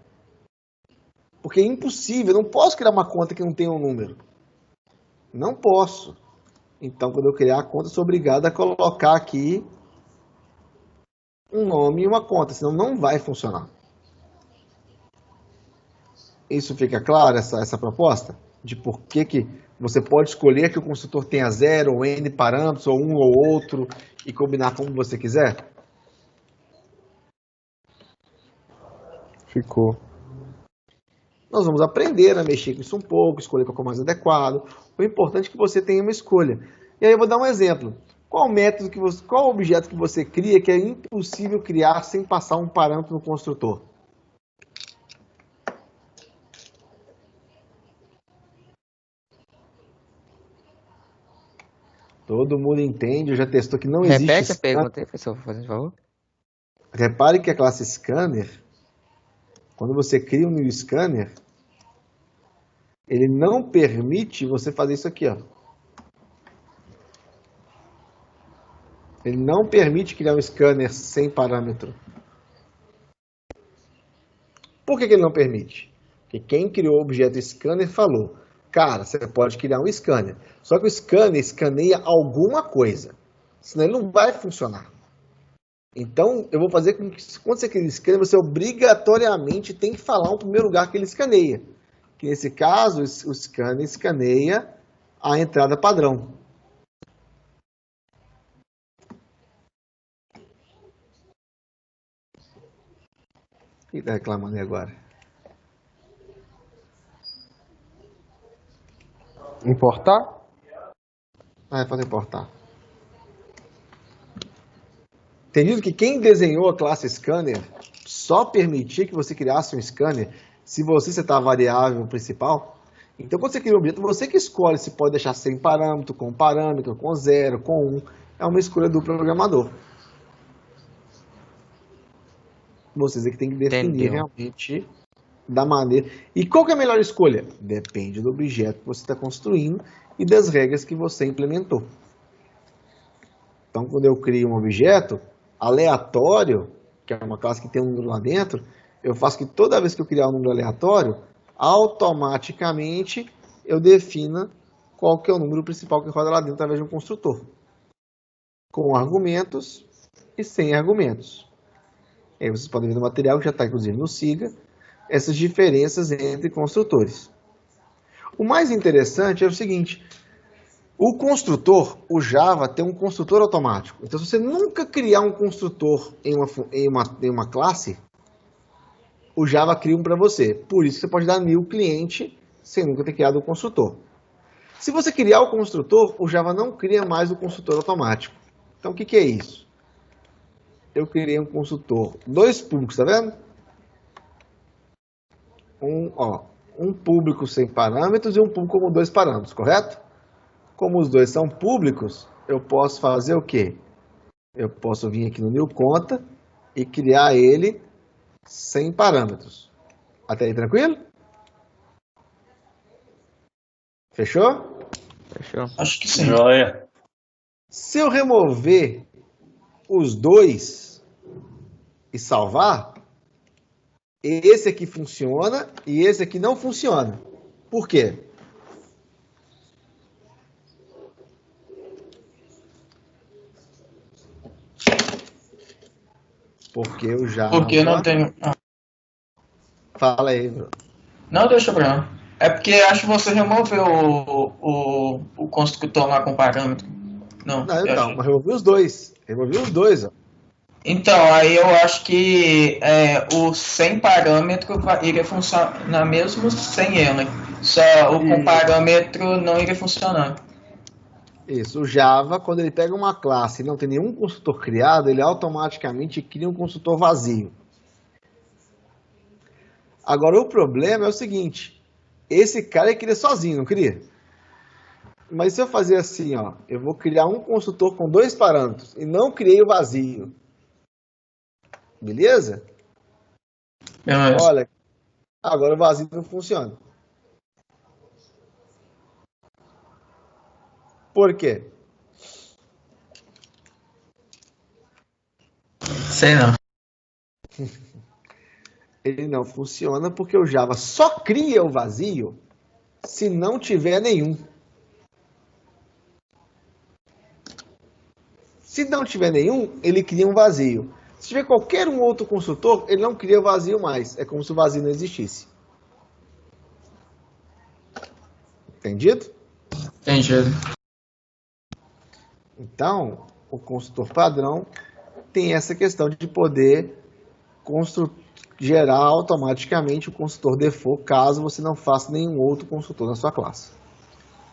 A: Porque é impossível, eu não posso criar uma conta que não tenha um número. Não posso. Então, quando eu criar a conta, eu sou obrigado a colocar aqui um nome e uma conta, senão não vai funcionar. Isso fica claro, essa proposta? De por que você pode escolher que o construtor tenha 0 ou n parâmetros, ou um ou outro, e combinar como você quiser?
D: Ficou.
A: Nós vamos aprender a mexer com isso um pouco, escolher qual é o mais adequado. O importante é que você tenha uma escolha. E aí eu vou dar um exemplo. Qual objeto que você cria que é impossível criar sem passar um parâmetro no construtor? Todo mundo entende, já testou que não existe.
E: Repete a pergunta aí, professor, por favor.
A: Repare que a classe scanner, quando você cria um new scanner, ele não permite você fazer isso aqui, ó. Ele não permite criar um scanner sem parâmetro. Por que ele não permite? Porque quem criou o objeto scanner falou, cara, você pode criar um scanner. Só que o scanner escaneia alguma coisa. Senão ele não vai funcionar. Então, eu vou fazer com que, quando você cria um scanner, você obrigatoriamente tem que falar um primeiro lugar que ele escaneia. Que nesse caso, o scanner escaneia a entrada padrão. O que está reclamando aí agora?
D: Importar?
A: Pode importar. Entendido que quem desenhou a classe scanner só permitia que você criasse um scanner se você setar a variável principal. Então, quando você cria um objeto, você que escolhe se pode deixar sem parâmetro, com 0, com 1. É uma escolha do programador. Vocês é que tem que definir realmente da maneira. E qual que é a melhor escolha? Depende do objeto que você está construindo e das regras que você implementou. Então, quando eu crio um objeto aleatório, que é uma classe que tem um número lá dentro, eu faço que toda vez que eu criar um número aleatório, automaticamente eu defina qual que é o número principal que roda lá dentro através de um construtor. Com argumentos e sem argumentos. Aí vocês podem ver no material, que já está inclusive no SIGA, essas diferenças entre construtores. O mais interessante é o seguinte, o construtor, o Java tem um construtor automático. Então, se você nunca criar um construtor em uma classe, o Java cria um para você. Por isso, você pode dar new cliente sem nunca ter criado o construtor. Se você criar o construtor, o Java não cria mais o construtor automático. Então, o que é isso? Eu criei um construtor, 2 públicos, tá vendo? Um público sem parâmetros e um público com 2 parâmetros, correto? Como os dois são públicos, eu posso fazer o quê? Eu posso vir aqui no new conta e criar ele sem parâmetros. Até aí, tranquilo? Fechou?
E: Fechou.
F: Acho que sim.
C: Joia.
A: Se eu remover os dois e salvar, esse aqui funciona e esse aqui não funciona. Por quê? Porque eu já...
F: Porque não tem.
A: Fala aí, Bruno.
F: Não, deixa pra lá. É porque acho que você removeu o construtor lá com parâmetro. Não,
A: Não,
F: eu
A: então,
F: acho.
A: mas removi os dois. Removi os dois, ó.
F: Então, aí eu acho que o sem parâmetro iria funcionar mesmo sem ele. Só o com parâmetro não iria funcionar.
A: Isso, o Java, quando ele pega uma classe e não tem nenhum construtor criado, ele automaticamente cria um construtor vazio. Agora, o problema é o seguinte, esse cara ele cria sozinho, não cria? Mas se eu fazer assim, ó, eu vou criar um construtor com dois parâmetros e não criei o vazio. Beleza?
F: Beleza.
A: Olha, agora o vazio não funciona. Por quê?
F: Sei não.
A: Ele não funciona porque o Java só cria o vazio se não tiver nenhum. Se não tiver nenhum, ele cria um vazio. Se tiver qualquer um outro construtor, ele não cria vazio mais. É como se o vazio não existisse. Entendido?
F: Entendido.
A: Então, o construtor padrão tem essa questão de poder gerar automaticamente o construtor default, caso você não faça nenhum outro construtor na sua classe.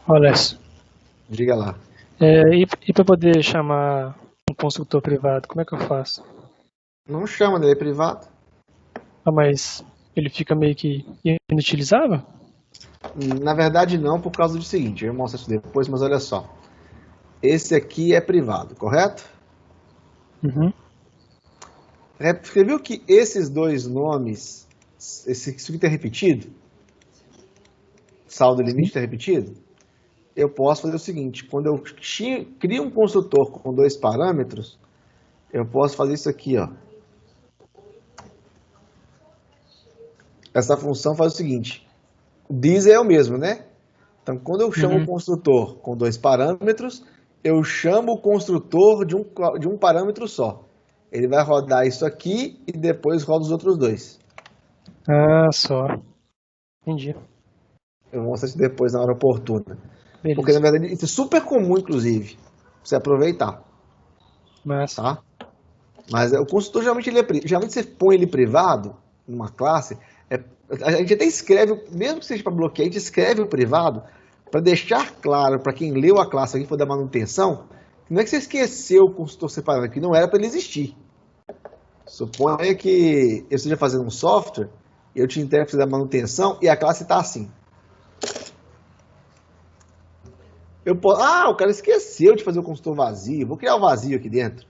G: Olha,
A: Diga lá.
G: e para poder chamar um construtor privado, como é que eu faço?
A: Não chama, ele é privado.
G: Ah, mas ele fica meio que inutilizável?
A: Na verdade não, por causa do seguinte, eu mostro isso depois, mas olha só. Esse aqui é privado, correto?
G: Uhum.
A: Você viu que esses dois nomes, isso aqui está repetido? Saldo limite está repetido? Eu posso fazer o seguinte, quando eu crio um construtor com dois parâmetros, eu posso fazer isso aqui, ó. Essa função faz o seguinte, o this é o mesmo, né? Então, quando eu chamo o construtor com dois parâmetros, eu chamo o construtor de um parâmetro só. Ele vai rodar isso aqui e depois roda os outros dois.
G: Ah, só. Entendi.
A: Eu vou mostrar isso depois na hora oportuna.
G: Beleza.
A: Porque, na verdade, isso é super comum, inclusive, pra você aproveitar,
G: Mas,
A: tá? Mas o construtor, geralmente você põe ele privado, numa classe, a gente até escreve, mesmo que seja para bloquear, a gente escreve o privado para deixar claro para quem leu a classe aqui for dar manutenção, que não é que você esqueceu o construtor separado, que não era para ele existir. Suponha que eu esteja fazendo um software, eu te entrego para você dar manutenção e a classe está assim. O cara esqueceu de fazer o construtor vazio, vou criar o vazio aqui dentro.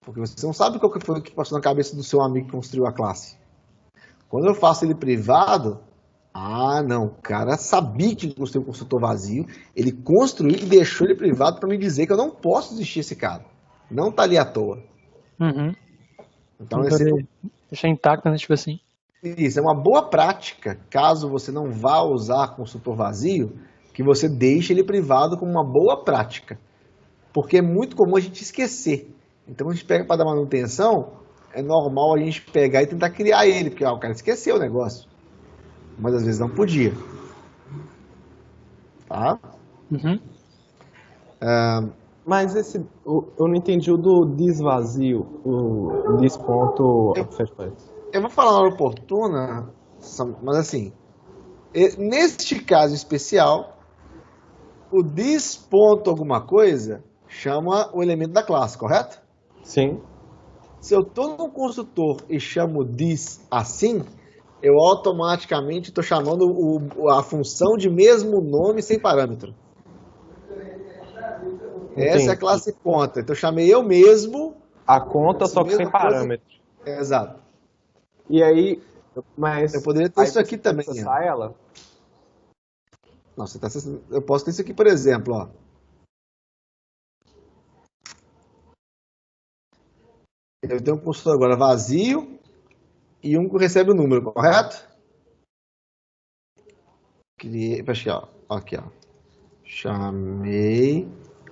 A: Porque você não sabe qual que foi o que passou na cabeça do seu amigo que construiu a classe. Quando eu faço ele privado, não, o cara sabia que construiu um construtor vazio, ele construiu e deixou ele privado para me dizer que eu não posso existir esse cara. Não tá ali à toa.
G: uhum.
A: Então,
G: Pra poder deixar intacto, né? Tipo assim.
A: isso é uma boa prática, caso você não vá usar construtor vazio, que você deixe ele privado como uma boa prática. Porque é muito comum a gente esquecer. Então, a gente pega para dar manutenção, é normal a gente pegar e tentar criar ele, porque o cara esqueceu o negócio. Mas às vezes não podia. Tá?
G: Uhum.
D: Mas eu não entendi o do desvazio, o desponto.
A: Eu vou falar na hora oportuna, mas assim, neste caso especial, o this ponto alguma coisa chama o elemento da classe, correto?
D: Sim.
A: Se eu estou no construtor e chamo this assim, eu automaticamente estou chamando a função de mesmo nome sem parâmetro. Essa é a classe conta. Então eu chamei eu mesmo.
D: A conta só que sem parâmetro.
A: Exato.
D: E aí, mas
A: eu poderia ter isso aqui também.
D: Processar ela?
A: Não, eu posso ter isso aqui, por exemplo, ó. Eu tenho um construtor agora vazio e um que recebe o número, correto? Criei, aqui, ó. Chamei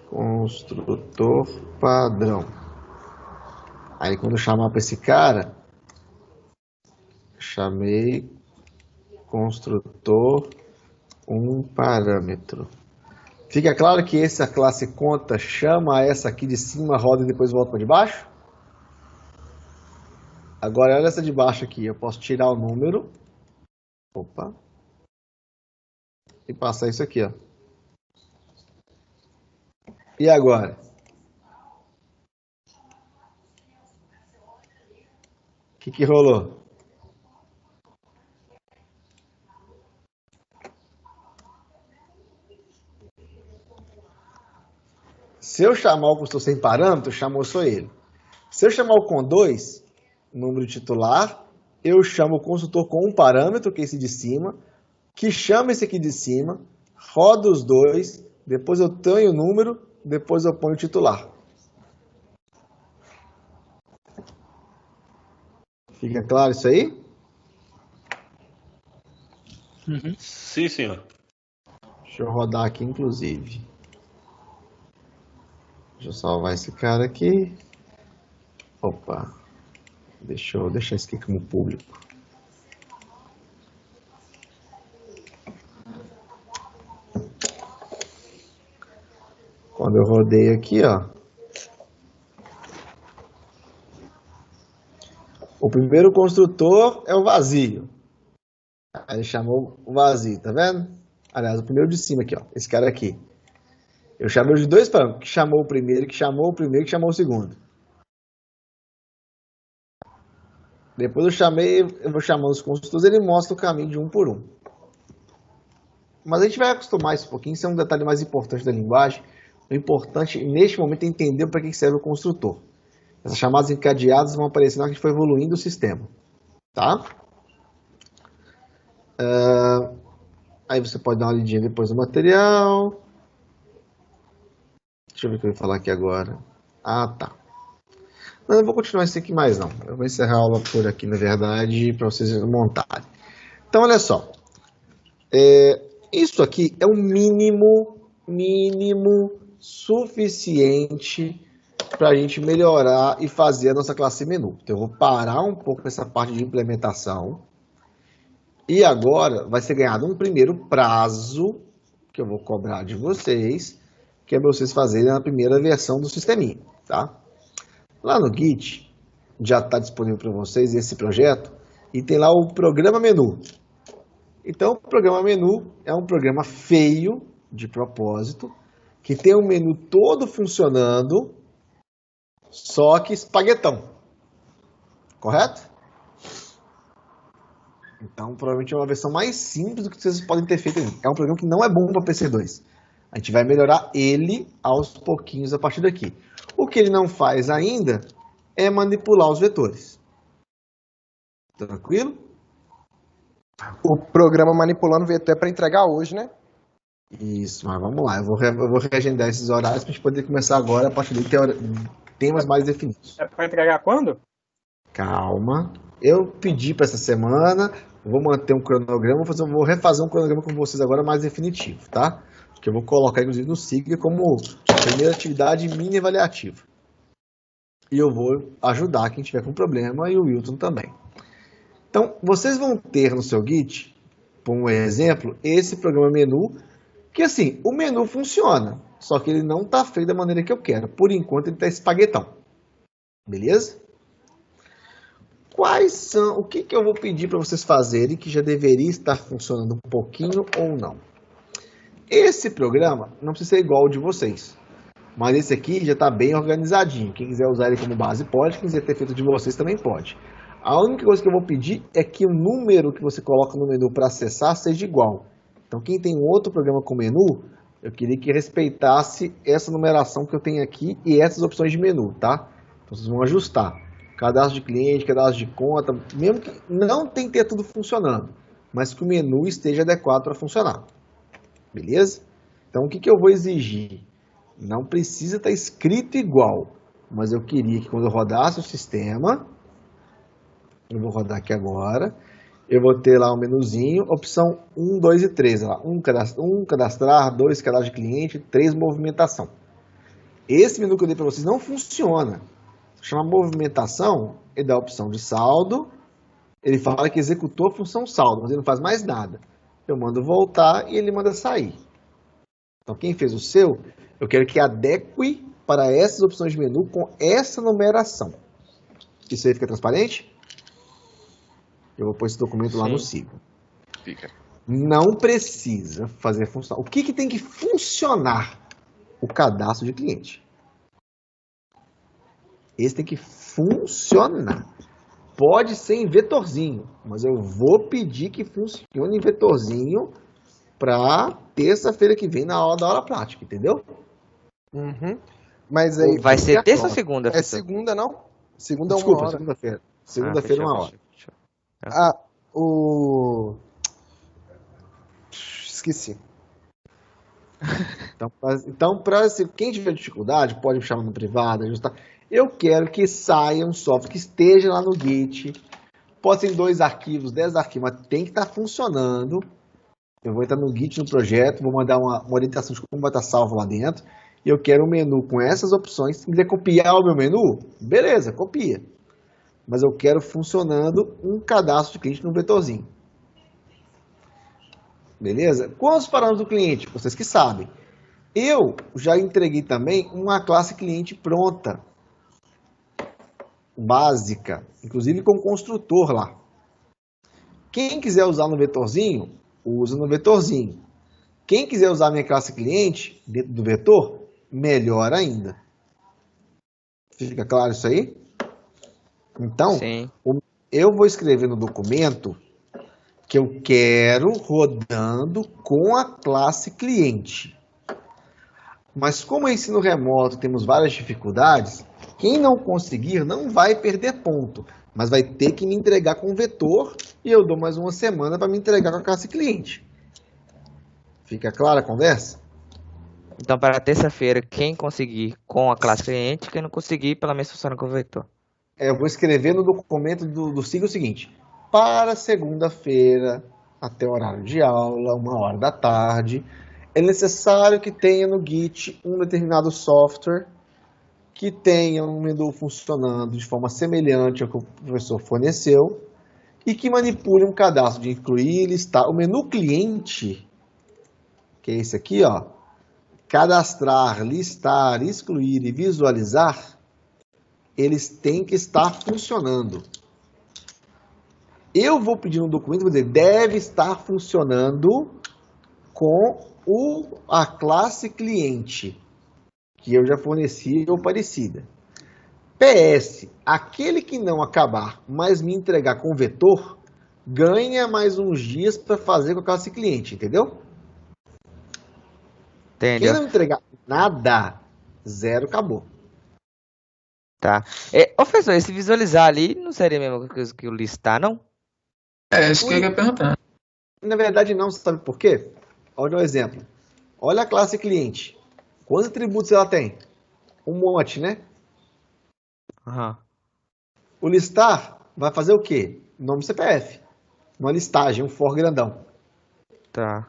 A: construtor padrão. Aí quando eu chamar para esse cara, chamei construtor um parâmetro. Fica claro que essa classe conta chama essa aqui de cima, roda e depois volta para de baixo? Agora olha essa de baixo aqui, eu posso tirar o número, opa, e passar isso aqui, ó. E agora? O que rolou? Se eu chamar o construtor sem parâmetro, chamou só ele. Se eu chamar o com 2, número titular, eu chamo o construtor com um parâmetro, que é esse de cima, que chama esse aqui de cima, roda os dois, depois eu tenho o número, depois eu ponho o titular. Fica claro isso aí?
C: Sim, senhor.
A: Deixa eu rodar aqui, inclusive. Deixa eu salvar esse cara aqui. Opa. Deixa eu deixar isso aqui como público. Quando eu rodei aqui, ó. O primeiro construtor é o vazio. Aí ele chamou o vazio, tá vendo? Aliás, o primeiro de cima aqui, ó. Esse cara aqui. Eu chamei os dois parâmetros, que chamou o primeiro, que chamou o primeiro, que chamou o segundo. Depois eu vou chamando os construtores, ele mostra o caminho de um por um. Mas a gente vai acostumar isso um pouquinho, isso é um detalhe mais importante da linguagem. O importante, neste momento, é entender para que serve o construtor. Essas chamadas encadeadas vão aparecer na hora que a gente for evoluindo o sistema. Tá? Aí você pode dar uma lidinha depois no material. Deixa eu ver o que eu ia falar aqui agora. Ah, tá. Não, eu vou continuar isso aqui mais não. Eu vou encerrar a aula por aqui, na verdade, para vocês montarem. Então, olha só. Isso aqui é o mínimo suficiente para a gente melhorar e fazer a nossa classe menu. Então, eu vou parar um pouco nessa parte de implementação. E agora vai ser ganhado um primeiro prazo que eu vou cobrar de vocês, que é para vocês fazerem a primeira versão do sisteminha, tá? Lá no Git já está disponível para vocês esse projeto e tem lá o programa menu. Então, o programa menu é um programa feio de propósito, que tem o menu todo funcionando, só que espaguetão. Correto? Então, provavelmente é uma versão mais simples do que vocês podem ter feito. É um programa que não é bom para PC2. A gente vai melhorar ele aos pouquinhos a partir daqui. O que ele não faz ainda é manipular os vetores. Tranquilo?
D: O programa manipulando vetor é para entregar hoje, né?
A: Isso, mas vamos lá. Eu vou reagendar esses horários para a gente poder começar agora a partir de temas mais definidos.
B: É para entregar quando?
A: Calma. Eu pedi para essa semana, vou manter um cronograma, vou refazer um cronograma com vocês agora mais definitivo, tá? Que eu vou colocar, inclusive, no SIG como primeira atividade mini avaliativa. E eu vou ajudar quem tiver com problema e o Wilton também. Então, vocês vão ter no seu Git, por um exemplo, esse programa menu, que assim, o menu funciona, só que ele não está feito da maneira que eu quero. Por enquanto, ele está espaguetão. Beleza? O que eu vou pedir para vocês fazerem que já deveria estar funcionando um pouquinho ou não? Esse programa não precisa ser igual ao de vocês, mas esse aqui já está bem organizadinho. Quem quiser usar ele como base pode, quem quiser ter feito de vocês também pode. A única coisa que eu vou pedir é que o número que você coloca no menu para acessar seja igual. Então quem tem outro programa com menu, eu queria que respeitasse essa numeração que eu tenho aqui e essas opções de menu, tá? Então vocês vão ajustar. Cadastro de cliente, cadastro de conta, mesmo que não tem que ter tudo funcionando, mas que o menu esteja adequado para funcionar. beleza? Então, o que eu vou exigir? Não precisa estar escrito igual, mas eu queria que quando eu rodasse o sistema, eu vou rodar aqui agora, eu vou ter lá um menuzinho, opção 1, 2 e 3. Lá, 1 cadastrar, 2 cadastro de cliente, 3 movimentação. Esse menu que eu dei para vocês não funciona. Chama movimentação, ele dá a opção de saldo, ele fala que executou a função saldo, mas ele não faz mais nada. Eu mando voltar e ele manda sair. Então quem fez o seu, eu quero que adeque para essas opções de menu com essa numeração. Isso aí fica transparente? Eu vou pôr esse documento lá no Sigo.
C: Fica.
A: Não precisa fazer função. O que tem que funcionar? O cadastro de cliente. Esse tem que funcionar. Pode ser em vetorzinho, mas eu vou pedir que funcione em vetorzinho para terça-feira que vem na hora da aula prática, entendeu?
D: Uhum. Mas aí...
E: Vai ser terça ou segunda?
D: É segunda, não? Segunda é uma
A: Desculpa,
D: hora.
A: segunda-feira. Segunda-feira é uma hora.
E: Fechou.
D: Esqueci.
A: Então quem tiver dificuldade, pode me chamar no privado, ajustar. Eu quero que saia um software que esteja lá no Git. Pode ser em 2 arquivos, 10 arquivos, mas tem que estar funcionando. Eu vou entrar no Git, no projeto, vou mandar uma orientação de como vai estar salvo lá dentro. E eu quero um menu com essas opções. Se quiser copiar o meu menu, beleza, copia. Mas eu quero funcionando um cadastro de cliente no vetorzinho. Beleza? Quantos parâmetros do cliente? Vocês que sabem. Eu já entreguei também uma classe cliente pronta. Básica. Inclusive com construtor lá. Quem quiser usar no vetorzinho, usa no vetorzinho. Quem quiser usar a minha classe cliente dentro do vetor, melhor ainda. Fica claro isso aí? Então,
E: Sim.
A: eu vou escrever no documento que eu quero rodando com a classe cliente. Mas como é ensino remoto, temos várias dificuldades, quem não conseguir não vai perder ponto, mas vai ter que me entregar com vetor e eu dou mais uma semana para me entregar com a classe cliente. Fica clara a conversa?
E: Então, para terça-feira, quem conseguir com a classe cliente, quem não conseguir, pelo menos funciona com o vetor.
A: Eu vou escrever no documento do SIG o seguinte: para segunda-feira, até o horário de aula, 1h da tarde, é necessário que tenha no Git um determinado software que tenha um menu funcionando de forma semelhante ao que o professor forneceu e que manipule um cadastro de incluir, listar. O menu cliente, que é esse aqui, ó, cadastrar, listar, excluir e visualizar, eles têm que estar funcionando. Eu vou pedir um documento, vou dizer, deve estar funcionando com a classe cliente, que eu já forneci ou parecida. PS, aquele que não acabar, mas me entregar com vetor, ganha mais uns dias para fazer com a classe cliente, entendeu?
E: Entendeu?
A: Quem não entregar nada, 0, acabou.
E: Tá. Professor, esse visualizar ali não seria a mesma coisa que o listar, não?
F: É isso que eu ia perguntar.
A: Na verdade não, sabe por quê? Olha um exemplo. Olha a classe cliente. Quantos atributos ela tem? Um monte, né?
E: Aham.
A: O listar vai fazer o quê? Nome CPF. Uma listagem, um for grandão.
E: Tá.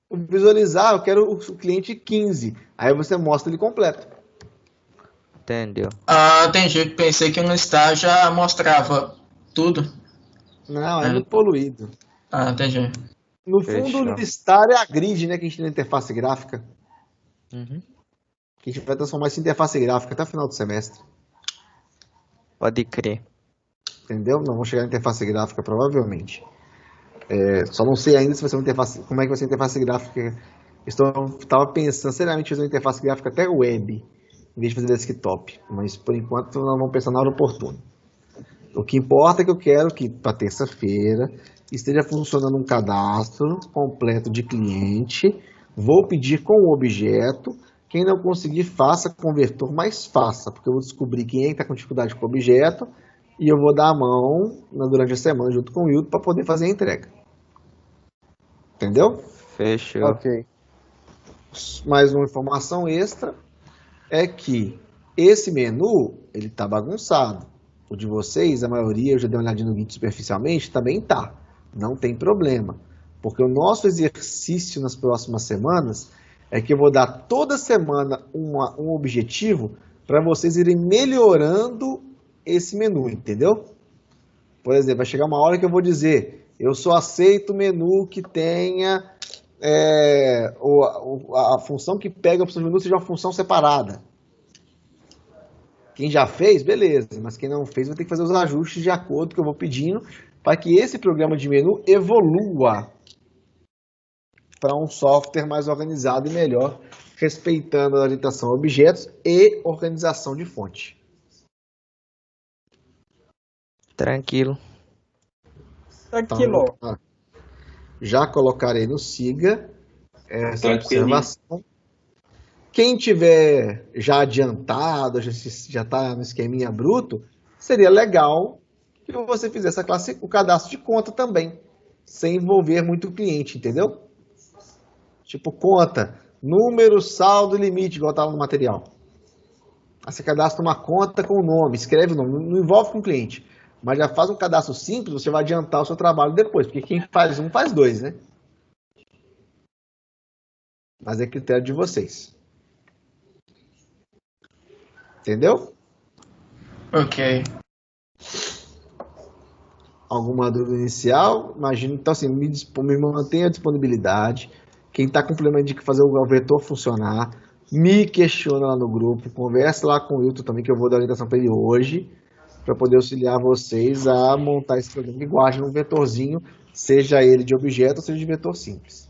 A: O visualizar, eu quero o cliente 15. Aí você mostra ele completo.
E: Entendeu?
F: Ah, entendi. Pensei que no listar já mostrava tudo.
A: Não, é muito poluído.
F: Ah, entendi.
A: No
E: Fechou.
A: fundo, o listar é a grid, né, que a gente tem na interface gráfica.
E: Uhum.
A: Que a gente vai transformar essa interface gráfica até o final do semestre.
E: Pode crer.
A: Entendeu? Não vamos chegar na interface gráfica, provavelmente. Só não sei ainda se vai ser uma interface, como é que vai ser a interface gráfica. Estava pensando seriamente em fazer uma interface gráfica até web, em vez de fazer desktop. Mas, por enquanto, nós vamos pensar na hora oportuna. O que importa é que eu quero que, para terça-feira, esteja funcionando um cadastro completo de cliente. Vou pedir com o objeto. Quem não conseguir, faça com o vetor, mas faça, porque eu vou descobrir quem é que está com dificuldade com o objeto e eu vou dar a mão durante a semana junto com o Hilton para poder fazer a entrega. Entendeu?
E: Fechou.
D: Ok.
A: Mais uma informação extra é que esse menu, ele tá bagunçado. O de vocês, a maioria, eu já dei uma olhadinha no guia superficialmente, também tá. Não tem problema. Porque o nosso exercício nas próximas semanas é que eu vou dar toda semana um objetivo para vocês irem melhorando esse menu, entendeu? Por exemplo, vai chegar uma hora que eu vou dizer, eu só aceito menu que tenha a função que pega a opção de menu seja uma função separada. Quem já fez, beleza, mas quem não fez vai ter que fazer os ajustes de acordo com o que eu vou pedindo para que esse programa de menu evolua para um software mais organizado e melhor, respeitando a orientação a objetos e organização de fonte.
E: Tranquilo.
B: Tranquilo.
A: Então, já colocarei no SIGA essa observação. Quem tiver já adiantado, já está no esqueminha bruto, seria legal que você fizesse a classe, o cadastro de conta também, sem envolver muito o cliente, entendeu? Tipo conta, número, saldo e limite, igual estava no material. Aí você cadastra uma conta com o nome, escreve o nome, não envolve com o cliente. Mas já faz um cadastro simples, você vai adiantar o seu trabalho depois, porque quem faz um faz dois, né? Mas é critério de vocês. Entendeu?
F: Ok.
A: Alguma dúvida inicial? Imagino, então assim, me mantenha a disponibilidade. Quem está com problema de fazer o vetor funcionar, me questiona lá no grupo, converse lá com o Wilton também, que eu vou dar orientação para ele hoje, para poder auxiliar vocês a montar esse programa que guarde um vetorzinho, seja ele de objeto ou seja de vetor simples.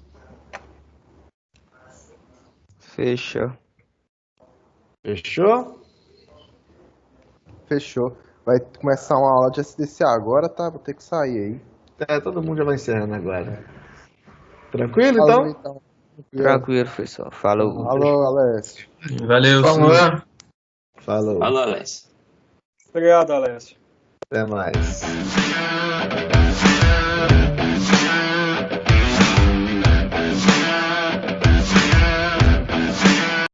E: Fechou.
A: Fechou?
D: Fechou. Vai começar uma aula de SDC agora, tá? Vou ter que sair aí.
A: Todo mundo já vai encerrando agora. Tranquilo,
D: Falou,
A: então?
E: Tranquilo, pessoal. Falou.
D: Alô, Alessio.
C: Valeu, senhor.
A: Falou.
C: Falou, Alex.
B: Obrigado, Alessio.
A: Até mais.